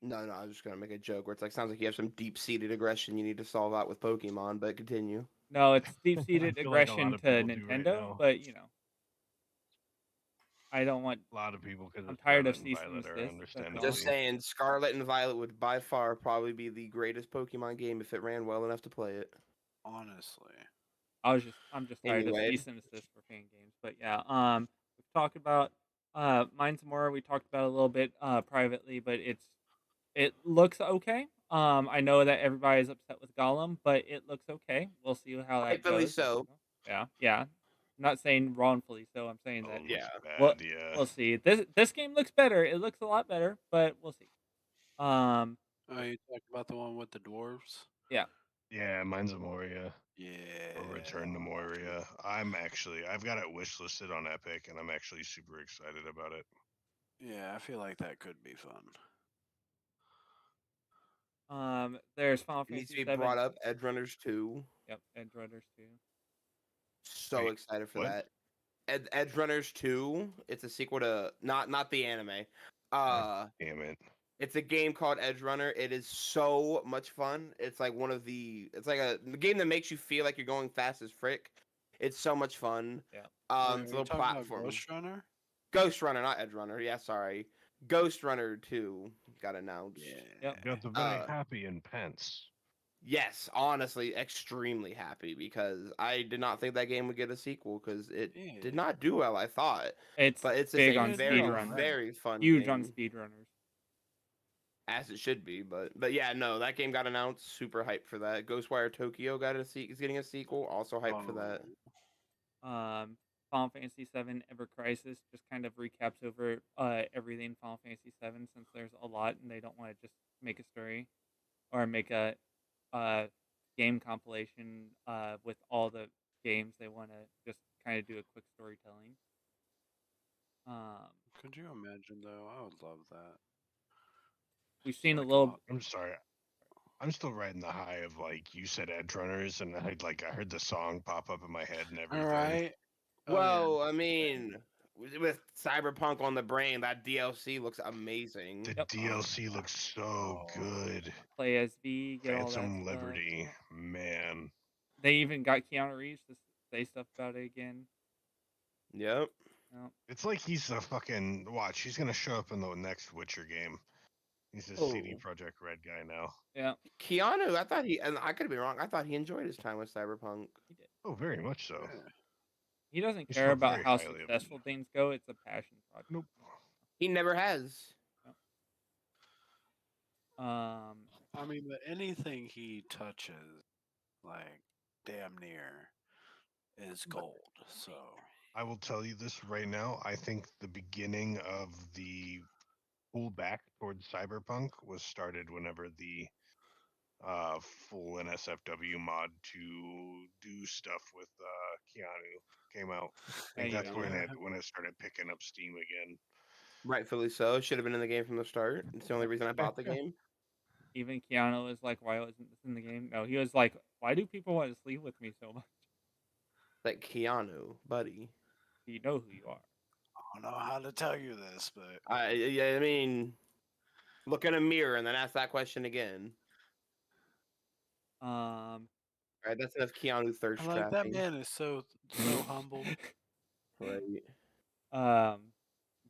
no, I was just gonna make a joke where it's like sounds like you have some deep-seated aggression you need to solve out with Pokemon, but continue. No, it's deep-seated I feel like a lot aggression of to people do right Nintendo, now. but I don't want. A lot of people because I'm tired of Scarlet and cease and Violet are desist. That's understandably. all. Just saying, Scarlet and Violet would by far probably be the greatest Pokemon game if it ran well enough to play it. Honestly. I'm just tired of Anyway. cease and desist for fan games. But yeah, we've talked about Mines of Moria. We talked about it a little bit privately, but it looks okay. I know that everybody's upset with Gollum, but it looks okay. We'll see how that Rightfully goes. so. Yeah. I'm not saying wrongfully so. I'm saying Oh, that it Yeah. looks bad, Well, yeah. we'll see. This game looks better. It looks a lot better, but we'll see. Oh, you talking about the one with the dwarves? Yeah, mine's a Moria. Yeah. Or Return to Moria. I've got it wishlisted on Epic, and I'm actually super excited about it. Yeah, I feel like that could be fun. There's Final It needs to Fantasy be 7. brought up. Edge Runners 2. Yep, Edge Runners 2. So Wait, excited for what? that. Edge Runners 2. It's a sequel to not the anime. Damn it. It's a game called Edge Runner. It is so much fun. It's like it's like a game that makes you feel like you're going fast as frick. It's so much fun. Yeah. Wait, It's are a you little talking about platform. Ghost Runner? Ghost Runner, not Edge Runner. Yeah, sorry. Ghost Runner 2 got announced. Yeah. Yep. Got the very happy in Pence. Yes, honestly, extremely happy because I did not think that game would get a sequel because it did not do well, I thought. It's But it's just big a on very, speedrunners. very fun Huge game. on speedrunners. As it should be, but yeah, no, that game got announced. Super hyped for that. Ghostwire Tokyo is getting a sequel. Also hyped for that. Final Fantasy 7 Ever Crisis just kind of recaps over everything Final Fantasy 7 since there's a lot and they don't want to just make a story or make a game compilation with all the games. They want to just kind of do a quick storytelling. Could you imagine though? I would love that. We've seen Like a little. I'm sorry. I'm still riding the high of like you said Edge Runners, and I heard the song pop up in my head and everything. All right. Well, I mean, with Cyberpunk on the brain, that DLC looks amazing. The Yep. DLC looks so good. Play as V, get all that Phantom stuff. Liberty, man. They even got Keanu Reeves to say stuff about it again. Yep. It's like he's the fucking watch. He's gonna show up in the next Witcher game. He's a Oh. CD Projekt Red guy now. Yeah. Keanu, I thought and I could be wrong. I thought he enjoyed his time with Cyberpunk. He did. Oh, very much so. Yeah. He doesn't He care spoke about very how highly of him. successful things go. It's a passion project. Nope. He never has. I mean, but anything he touches, like damn near, is gold. So I will tell you this right now. I think the beginning of the pullback towards Cyberpunk was started whenever the full NSFW mod to do stuff with Keanu came out. I think There you that's go. when it started picking up steam again. Rightfully so. Should have been in the game from the start. It's the only reason I bought the game. Even Keanu was like, "Why wasn't this in the game?" No, he was like, "Why do people want to sleep with me so much? Like Keanu, buddy. You know who you are." I don't know how to tell you this, but I mean, look in a mirror and then ask that question again. Um, All right, that's enough Keanu thirst I like that trapping. man is so humble. Right.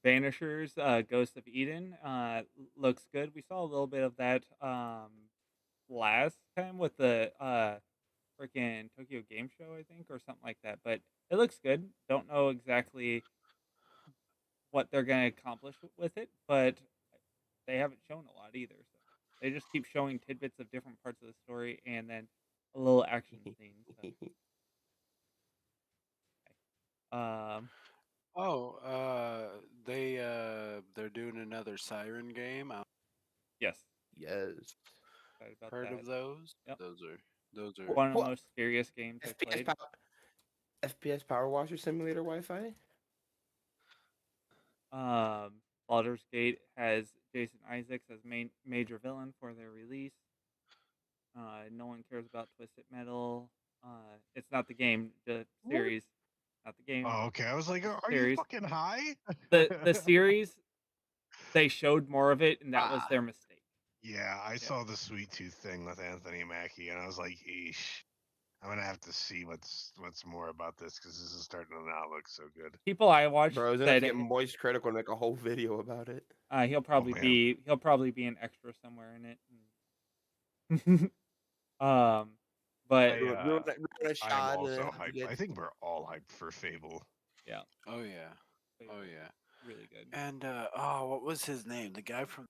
Banishers, Ghost of Eden, looks good. We saw a little bit of that last time with the freaking Tokyo Game Show, I think, or something like that. But it looks good. Don't know exactly what they're gonna accomplish with it, but they haven't shown a lot either. So they just keep showing tidbits of different parts of the story and then a little action scene. So, Oh, they're doing another Siren game. I yes, Yes. excited about heard that. of those. Yep. Those are One of the What? most scariest games I FPS, played. FPS Power Washer Simulator Wi-Fi? Baldur's Gate has Jason Isaacs as main major villain for their release. No one cares about Twisted Metal. It's not the game, the series, not the game. Oh, okay. I was like, are you Series. fucking high? The series, they showed more of it, and that was their mistake. Yeah, I saw the Sweet Tooth thing with Anthony Mackie, and I was like, eesh. I'm gonna have to see what's more about this because this is starting to not look so good. People I watched Bro, I was gonna said get Moist Critical and make a whole video about it. he'll probably man. be an extra somewhere in it. But I, We want a I'm shot, also you hyped. get- I think we're all hyped for Fable. yeah, oh yeah, Fable, oh yeah. really good. And what was his name? The guy from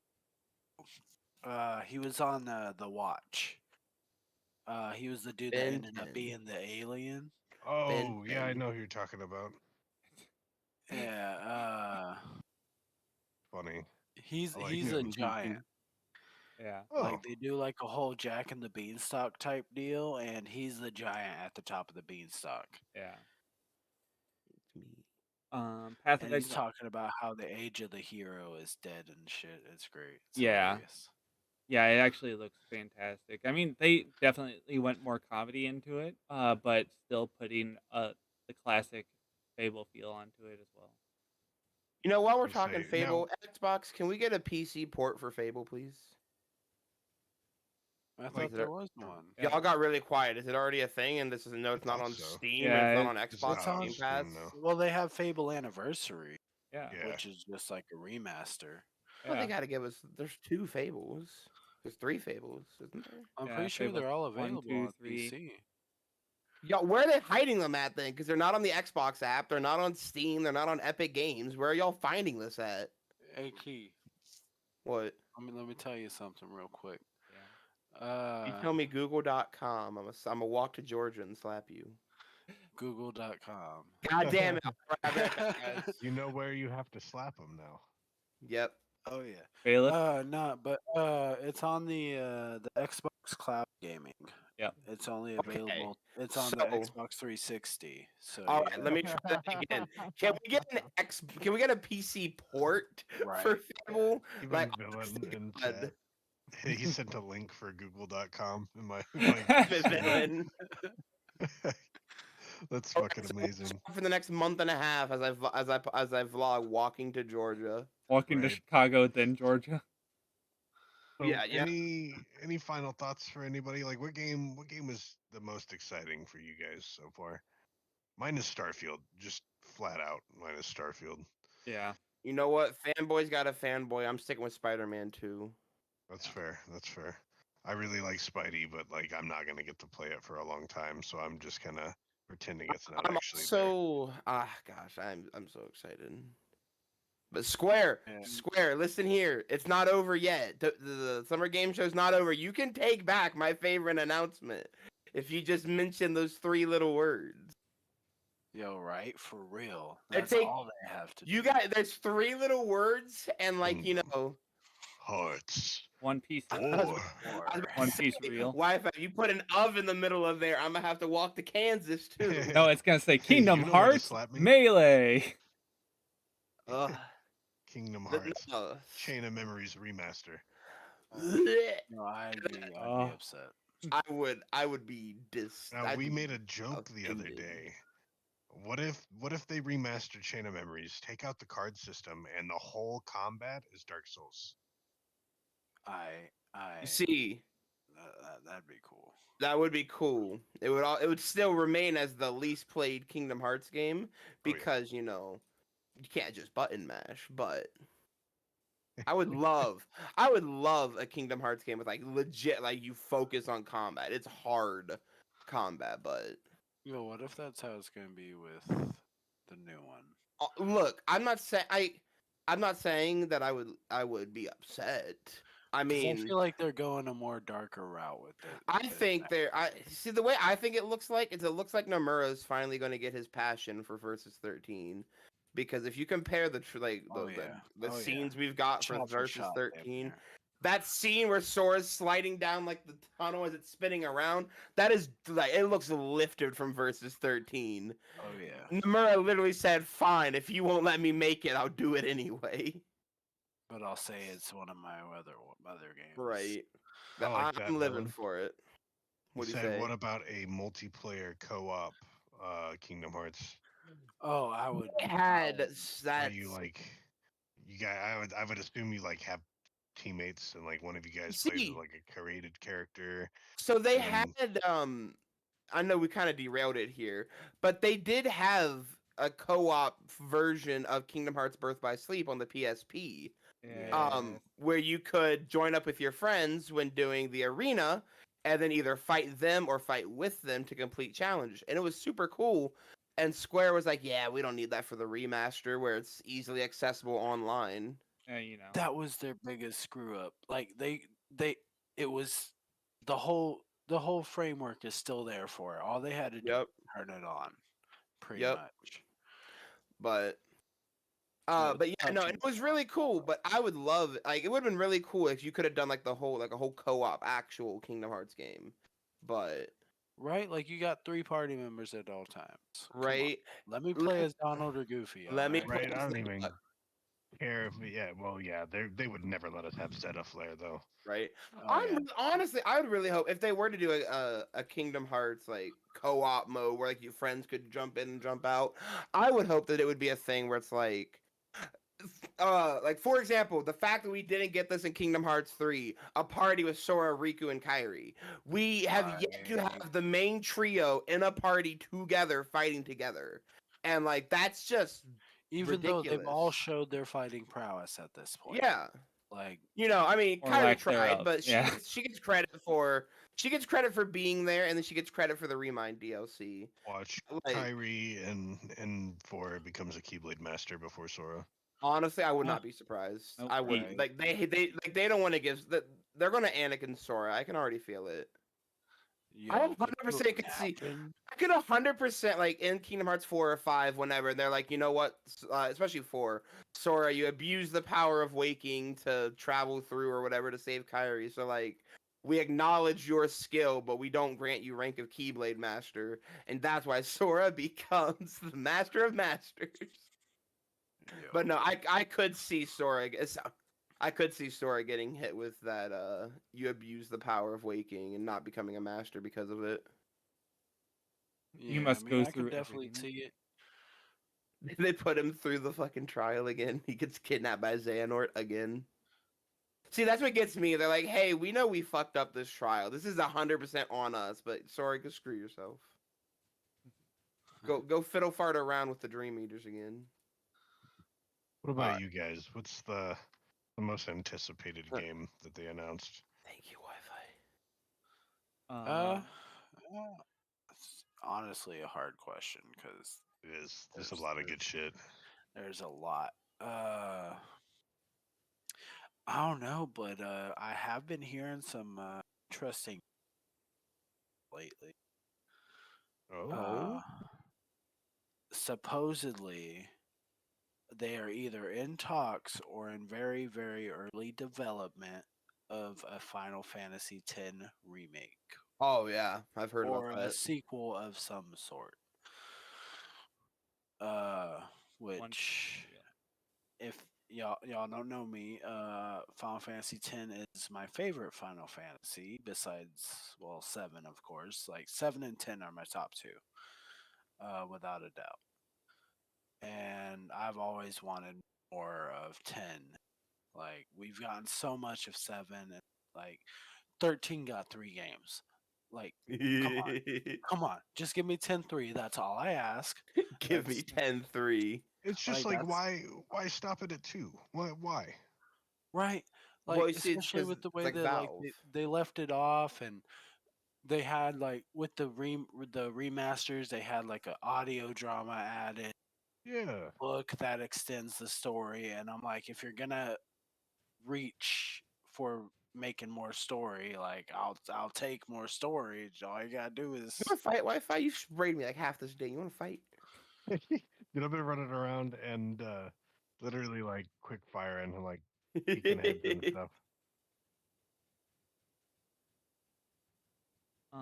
he was on the Watch. He was the dude that Ben ended up 10. being the alien. Oh, yeah, I 10. know who you're talking about. Yeah, Funny. he's I like he's him. a giant. Yeah, Oh, Like they do like a whole Jack and the Beanstalk type deal, and he's the giant at the top of the beanstalk. yeah. It's me. Path And of he's Exile. talking about how the age of the hero is dead and shit. It's great. It's Yeah. hilarious. Yeah, it actually looks fantastic. I mean, they definitely went more comedy into it, but still putting the classic Fable feel onto it as well. You know, while we're Let's talking say, now- Fable, Xbox, can we get a PC port for Fable, please? I thought Like, there was one. Yeah. Y'all got really quiet. Is it already a thing? And this is no, it's not thought on so. Steam. Yeah, It's not on it's Xbox not on Game Steam, Pass. no. Well, they have Fable Anniversary, Yeah, Yeah. which is just like a remaster. Well, yeah. they gotta give us. There's 2 Fables. There's 3 Fables, isn't there? I'm Yeah, pretty sure Fable they're all 1, available 2, on 3. PC. Yo, where are they hiding them at then? Because they're not on the Xbox app. They're not on Steam. They're not on Epic Games. Where are y'all finding this at? Hey, Key, What? let me tell you something real quick. Yeah. You tell me Google.com. I'm a walk to Georgia and slap you. Google.com. God damn it! All right, I bet that, guys. You know where you have to slap them now. Yep. Oh yeah. Bailiff. No, but it's on the Xbox Cloud Gaming. Yep. It's only Okay, available. It's on the so- Xbox 360. So All yeah. right, let me try that again. Can we get Can we get a PC port for Right. Fable? Even Like, Villain honest to in God. chat. He sent a link for Google.com in my Villain. That's Okay, fucking so we'll amazing. start for the next month and a half as I vlog walking to Georgia. Walking to Right. Chicago, then Georgia. So Yeah. Any final thoughts for anybody? Like what game was the most exciting for you guys so far? Mine is Starfield, just flat out. Mine is Starfield. Yeah. You know what? Fanboy's got a fanboy. I'm sticking with Spider-Man 2. That's fair. That's fair. I really like Spidey, but like I'm not gonna get to play it for a long time, so I'm just kinda pretending it's not I'm actually there. so gosh, I'm so excited. But Square, listen here. It's not over yet. The Summer Game Show's not over. You can take back my favorite announcement if you just mention those 3 little words. Yo, right? For real. I That's take- all they have to do. You got there's 3 little words and like, you Kingdom. know, Hearts. One Piece. I was, Or I was about to One say, Piece real. Wi-Fi. You put an of in the middle of there, I'm gonna have to walk to Kansas too. No, it's gonna say Hey, Kingdom you know where to Hearts slap me? Melee. Ugh. Kingdom The- Hearts no. Chain of Memories remaster. No, I'd be Oh. upset. I would be Now I'd we be made a joke the other offended. day. What if they remastered Chain of Memories, take out the card system, and the whole combat is Dark Souls? You see, That'd be cool. that would be cool. It would still remain as the least played Kingdom Hearts game because you can't just button mash. But I would love a Kingdom Hearts game with like legit like you focus on combat. It's hard combat, but Yo, what if that's how it's gonna be with the new one? look, I'm not saying that I would be upset. I 'Cause mean, I feel like they're going a more darker route with it. I think I see the way I think it looks like Nomura is finally going to get his passion for Versus 13, because if you compare the scenes we've got for Versus 13, that scene where Sora's sliding down like the tunnel as it's spinning around, that is like it looks lifted from Versus 13. Oh yeah. Nomura literally said, "Fine, if you won't let me make it, I'll do it anyway." But I'll say it's one of my other games. Right. I like that, I'm living Dylan. for it. What do you Said, say? what about a multiplayer co-op Kingdom Hearts? Oh, I would. They had Where that. you like, you guys, I would assume you like have teammates and like one of you guys plays See. with like a created character. So they and had I know we kind of derailed it here, but they did have a co-op version of Kingdom Hearts Birth by Sleep on the PSP. Yeah. Where you could join up with your friends when doing the arena and then either fight them or fight with them to complete challenges. And it was super cool. And Square was like, "Yeah, we don't need that for the remaster where it's easily accessible online." That was their biggest screw up. Like it was the whole framework is still there for it. All they had to do was turn it on, pretty much. But Yeah, but yeah, no, it was really cool. But I would love it would have been really cool if you could have done like a whole co-op actual Kingdom Hearts game. But right, like you got 3 party members at all times. Come on. right, Let me play as Donald or Goofy. let me alright? right, I don't even care if they would never let us have Zeta Flare though. Right. Oh, yeah. Honestly, I would really hope if they were to do a Kingdom Hearts like co-op mode where like your friends could jump in and jump out. I would hope that it would be a thing where it's like for example, the fact that we didn't get this in Kingdom Hearts 3, a party with Sora, Riku, and Kairi. We have yet to have the main trio in a party together fighting together. And like that's just Even though they've all ridiculous. showed their fighting prowess at this point. Yeah. Like I mean, Or Kyrie lack tried, thereof, but yeah. she gets credit for being there, and then she gets credit for the Remind DLC. Watch Like, Kyrie and 4 becomes a Keyblade master before Sora. honestly, I would not be surprised. Nope. I would Right. like they don't want to give that they're going to Anakin Sora. I can already feel it. I yo, 100% could see. imagine- I could 100% like in Kingdom Hearts 4 or 5, whenever they're like, you know what, especially 4, Sora, you abuse the power of waking to travel through or whatever to save Kairi. So like, we acknowledge your skill, but we don't grant you rank of Keyblade Master, and that's why Sora becomes the Master of Masters. yo, But no, I could see Sora. I could see Sora getting hit with that. You abuse the power of waking and not becoming a master because of it. You must I go mean, I through could definitely everything. see it. They put him through the fucking trial again. He gets kidnapped by Xehanort again. See, that's what gets me. They're like, "Hey, we know we fucked up this trial. This is 100% on us, but sorry, go screw yourself. Go fiddle fart around with the Dream Eaters again." What about you guys? What's the most anticipated game that they announced? Thank you, Wi-Fi. It's honestly a hard question because It is. There's a lot of good shit. there's a lot. I don't know, but I have been hearing some interesting lately. Oh, Supposedly, they are either in talks or in very, very early development of a Final Fantasy X remake Oh yeah, I've heard about or a that. sequel of some sort. Uh, One which, real. if y'all don't know me, Final Fantasy X is my favorite Final Fantasy. Besides, well, 7 of course. Like 7 and 10 are my top two, without a doubt. And I've always wanted more of 10. Like we've gotten so much of 7, and like 13 got 3 games. Like, come on, just give me 10-3. That's all I ask. Give me That's 10-3. It's just like like that's why stop it at 2? Why? right. Well, Like you see, it's especially because with the it's way like that like Valve. they left it off, and they had like with the remasters, they had like an audio drama added, Yeah. book that extends the story, and I'm like, if you're gonna reach for making more story, like I'll take more storage. All you gotta do is You want to fight? Why fight? You sprayed me like half this day. You want to fight? I've been running around and literally like quick fire and like peeking heads and stuff. I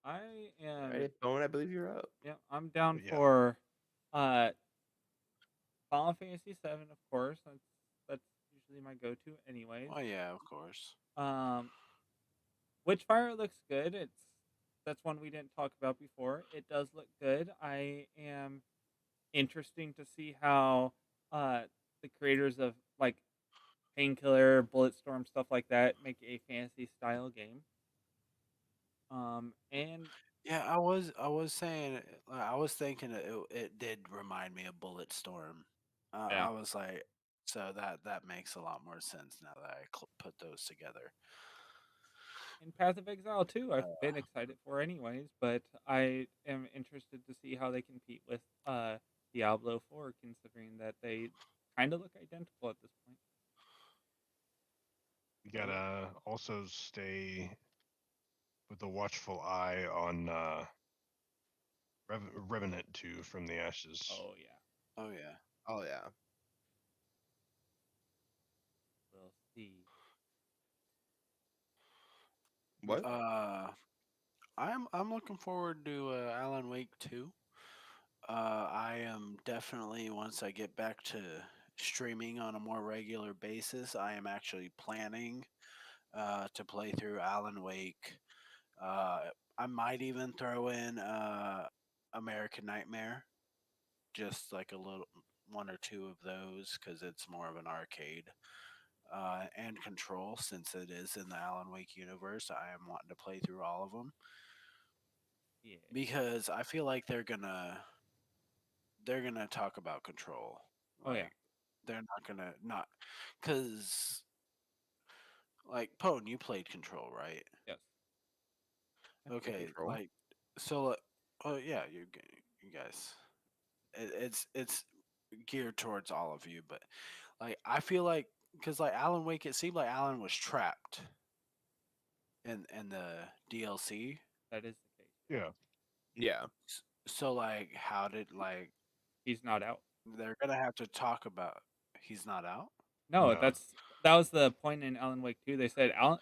All am. right, Bone, I believe you're up. Yeah, I'm down But yeah. for uh Final Fantasy 7, of course. That's usually my go-to, anyways. oh yeah, of course. Witchfire looks good. That's one we didn't talk about before. It does look good. I am interesting to see how the creators of like Painkiller, Bulletstorm, stuff like that make a fantasy style game. And Yeah, I was saying I was thinking it did remind me of Bulletstorm. yeah, I was like, so that makes a lot more sense now that I put those together. and Path of Exile too, I've Uh, been excited for anyways, but I am interested to see how they compete with Diablo 4, considering that they kind of look identical at this point. You gotta also stay with a watchful eye on Revenant 2 from the Ashes. Oh yeah, oh yeah. Oh yeah. we'll see. What? I'm looking forward to Alan Wake 2. I am definitely, once I get back to streaming on a more regular basis, I am actually planning to play through Alan Wake. Uh, I might even throw in American Nightmare, just like a little one or two of those, because it's more of an arcade. And Control, since it is in the Alan Wake universe, I am wanting to play through all of them Yeah, because I feel like they're gonna talk about Control. oh yeah, Like they're not gonna not because like Pone, you played Control, right? yes, In Okay, Control. like so. Oh yeah, you guys. It's geared towards all of you, but like I feel like because like Alan Wake, it seemed like Alan was trapped in the DLC. that is the case. Yeah. Yeah. So like, how did like He's not out. they're gonna have to talk about? He's not out. No, No. that was the point in Alan Wake 2. They said Alan,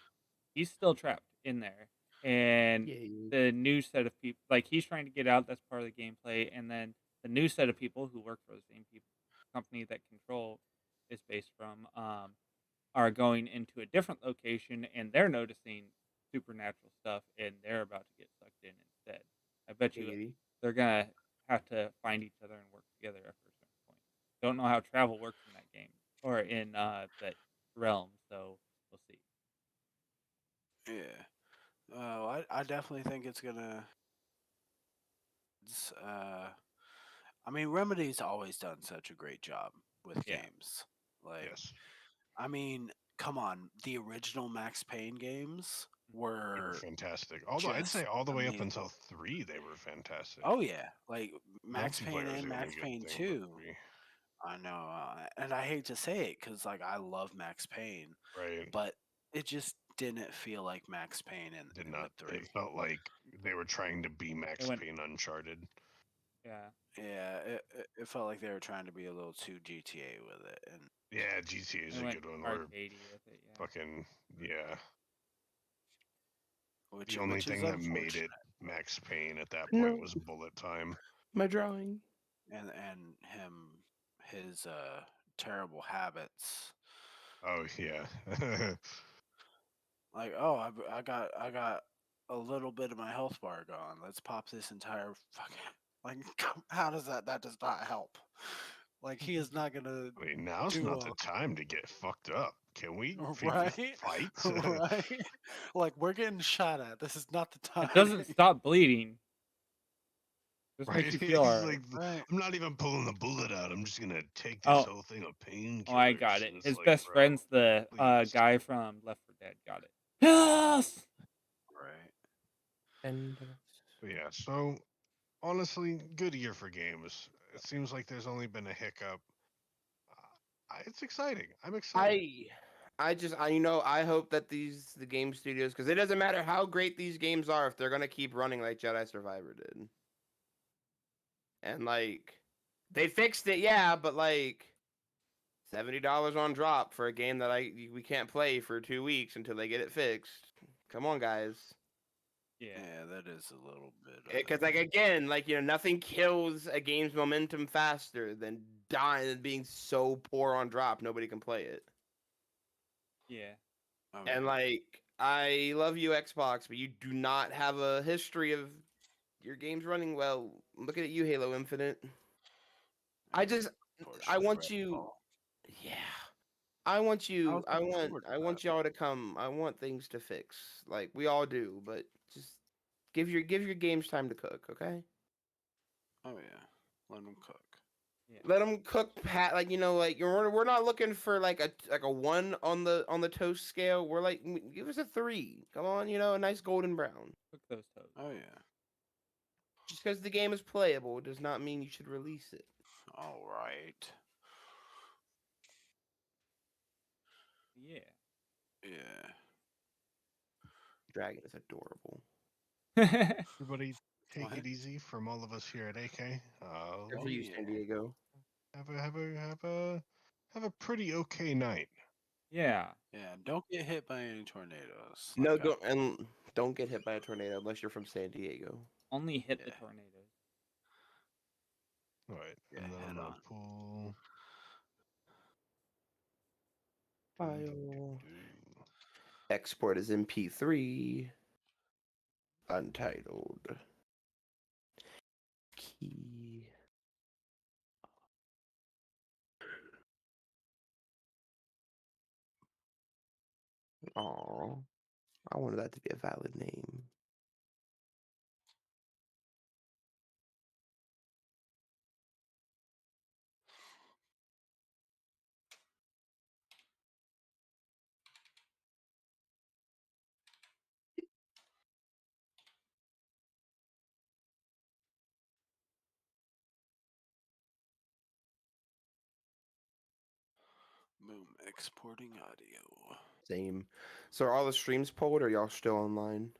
he's still trapped in there, and Yeah. the new set of people, like he's trying to get out. That's part of the gameplay, and then the new set of people who work for the same company that Control is based from, are going into a different location, and they're noticing supernatural stuff, and they're about to get sucked in instead. I bet you Giggity. they're gonna have to find each other and work together after a certain point. Don't know how travel works in that game or in that realm, so we'll see. Yeah. I definitely think it's gonna. I mean, Remedy's always done such a great job with Yeah. games. Like, Yes. I mean, come on, the original Max Payne games They were were fantastic. Although I'd just say all the way up amazing. until 3, they were fantastic. Oh yeah, like Max Payne Multiplayer is and the only Max good Payne thing 2. about 3. I know, and I hate to say it because like I love Max Payne, Right. but it just didn't feel like Max Payne Did in not. the 3. It felt like they were trying to be Max went- Payne Uncharted. Yeah. Yeah, it felt like they were trying to be a little too GTA with it, and Yeah, GTA is They a went good one. Or arcadey with it. Yeah. fucking yeah. which The only which is thing that made unfortunate. it Max Payne at that No. point was bullet time. My drawing. And his terrible habits. Oh yeah. Like, oh, I got a little bit of my health bar gone. Let's pop this entire fucking like. How does that does not help? Like he is not gonna I mean, now's do not the time to get fucked up. Can we right, fight? right. Like we're getting shot at. This is not the time. It doesn't stop bleeding. Just Right? makes you feel He's alright. like, Right. I'm not even pulling the bullet out. I'm just gonna take this Oh, whole thing of painkillers. oh, I got it. And it's His like, best bro, friend's the please. guy from Left 4 Dead. Got it. Yes. Right. And But yeah. So honestly, good year for games. It seems like there's only been a hiccup. It's exciting. I'm excited. I hope that the game studios, because it doesn't matter how great these games are if they're gonna keep running like Jedi Survivor did. And like, they fixed it, yeah, but like $70 on drop for a game that we can't play for 2 weeks until they get it fixed. Come on, guys. Yeah. Yeah, that is a little bit. Because like again, like nothing kills a game's momentum faster than dying and being so poor on drop nobody can play it. Yeah. And like, I love you, Xbox, but you do not have a history of your games running well. Look at you, Halo Infinite. I want you. Yeah. I want y'all to come. I want things to fix. Like we all do, but just give your games time to cook, okay? Oh yeah, let them cook. Yeah. Let them cook, Pat. Like we're not looking for like a 1 on the toast scale. We're like, give us a 3. Come on, a nice golden brown. Cook those toes. Oh yeah. Just because the game is playable does not mean you should release it. All right. Yeah. Yeah. Dragon is adorable. Everybody, take What? it easy from all of us here at AK. Good for you, San Diego. Have a pretty okay night. Yeah. Yeah. Don't get hit by any tornadoes. No, like I- don't get hit by a tornado unless you're from San Diego. Only hit the Yeah. tornadoes. All right, Yeah, and then I'm head gonna on. pull. File. Export as MP3. Untitled. Key. Aw. I wanted that to be a valid name. Boom. Exporting audio. Same. So are all the streams pulled or y'all still online?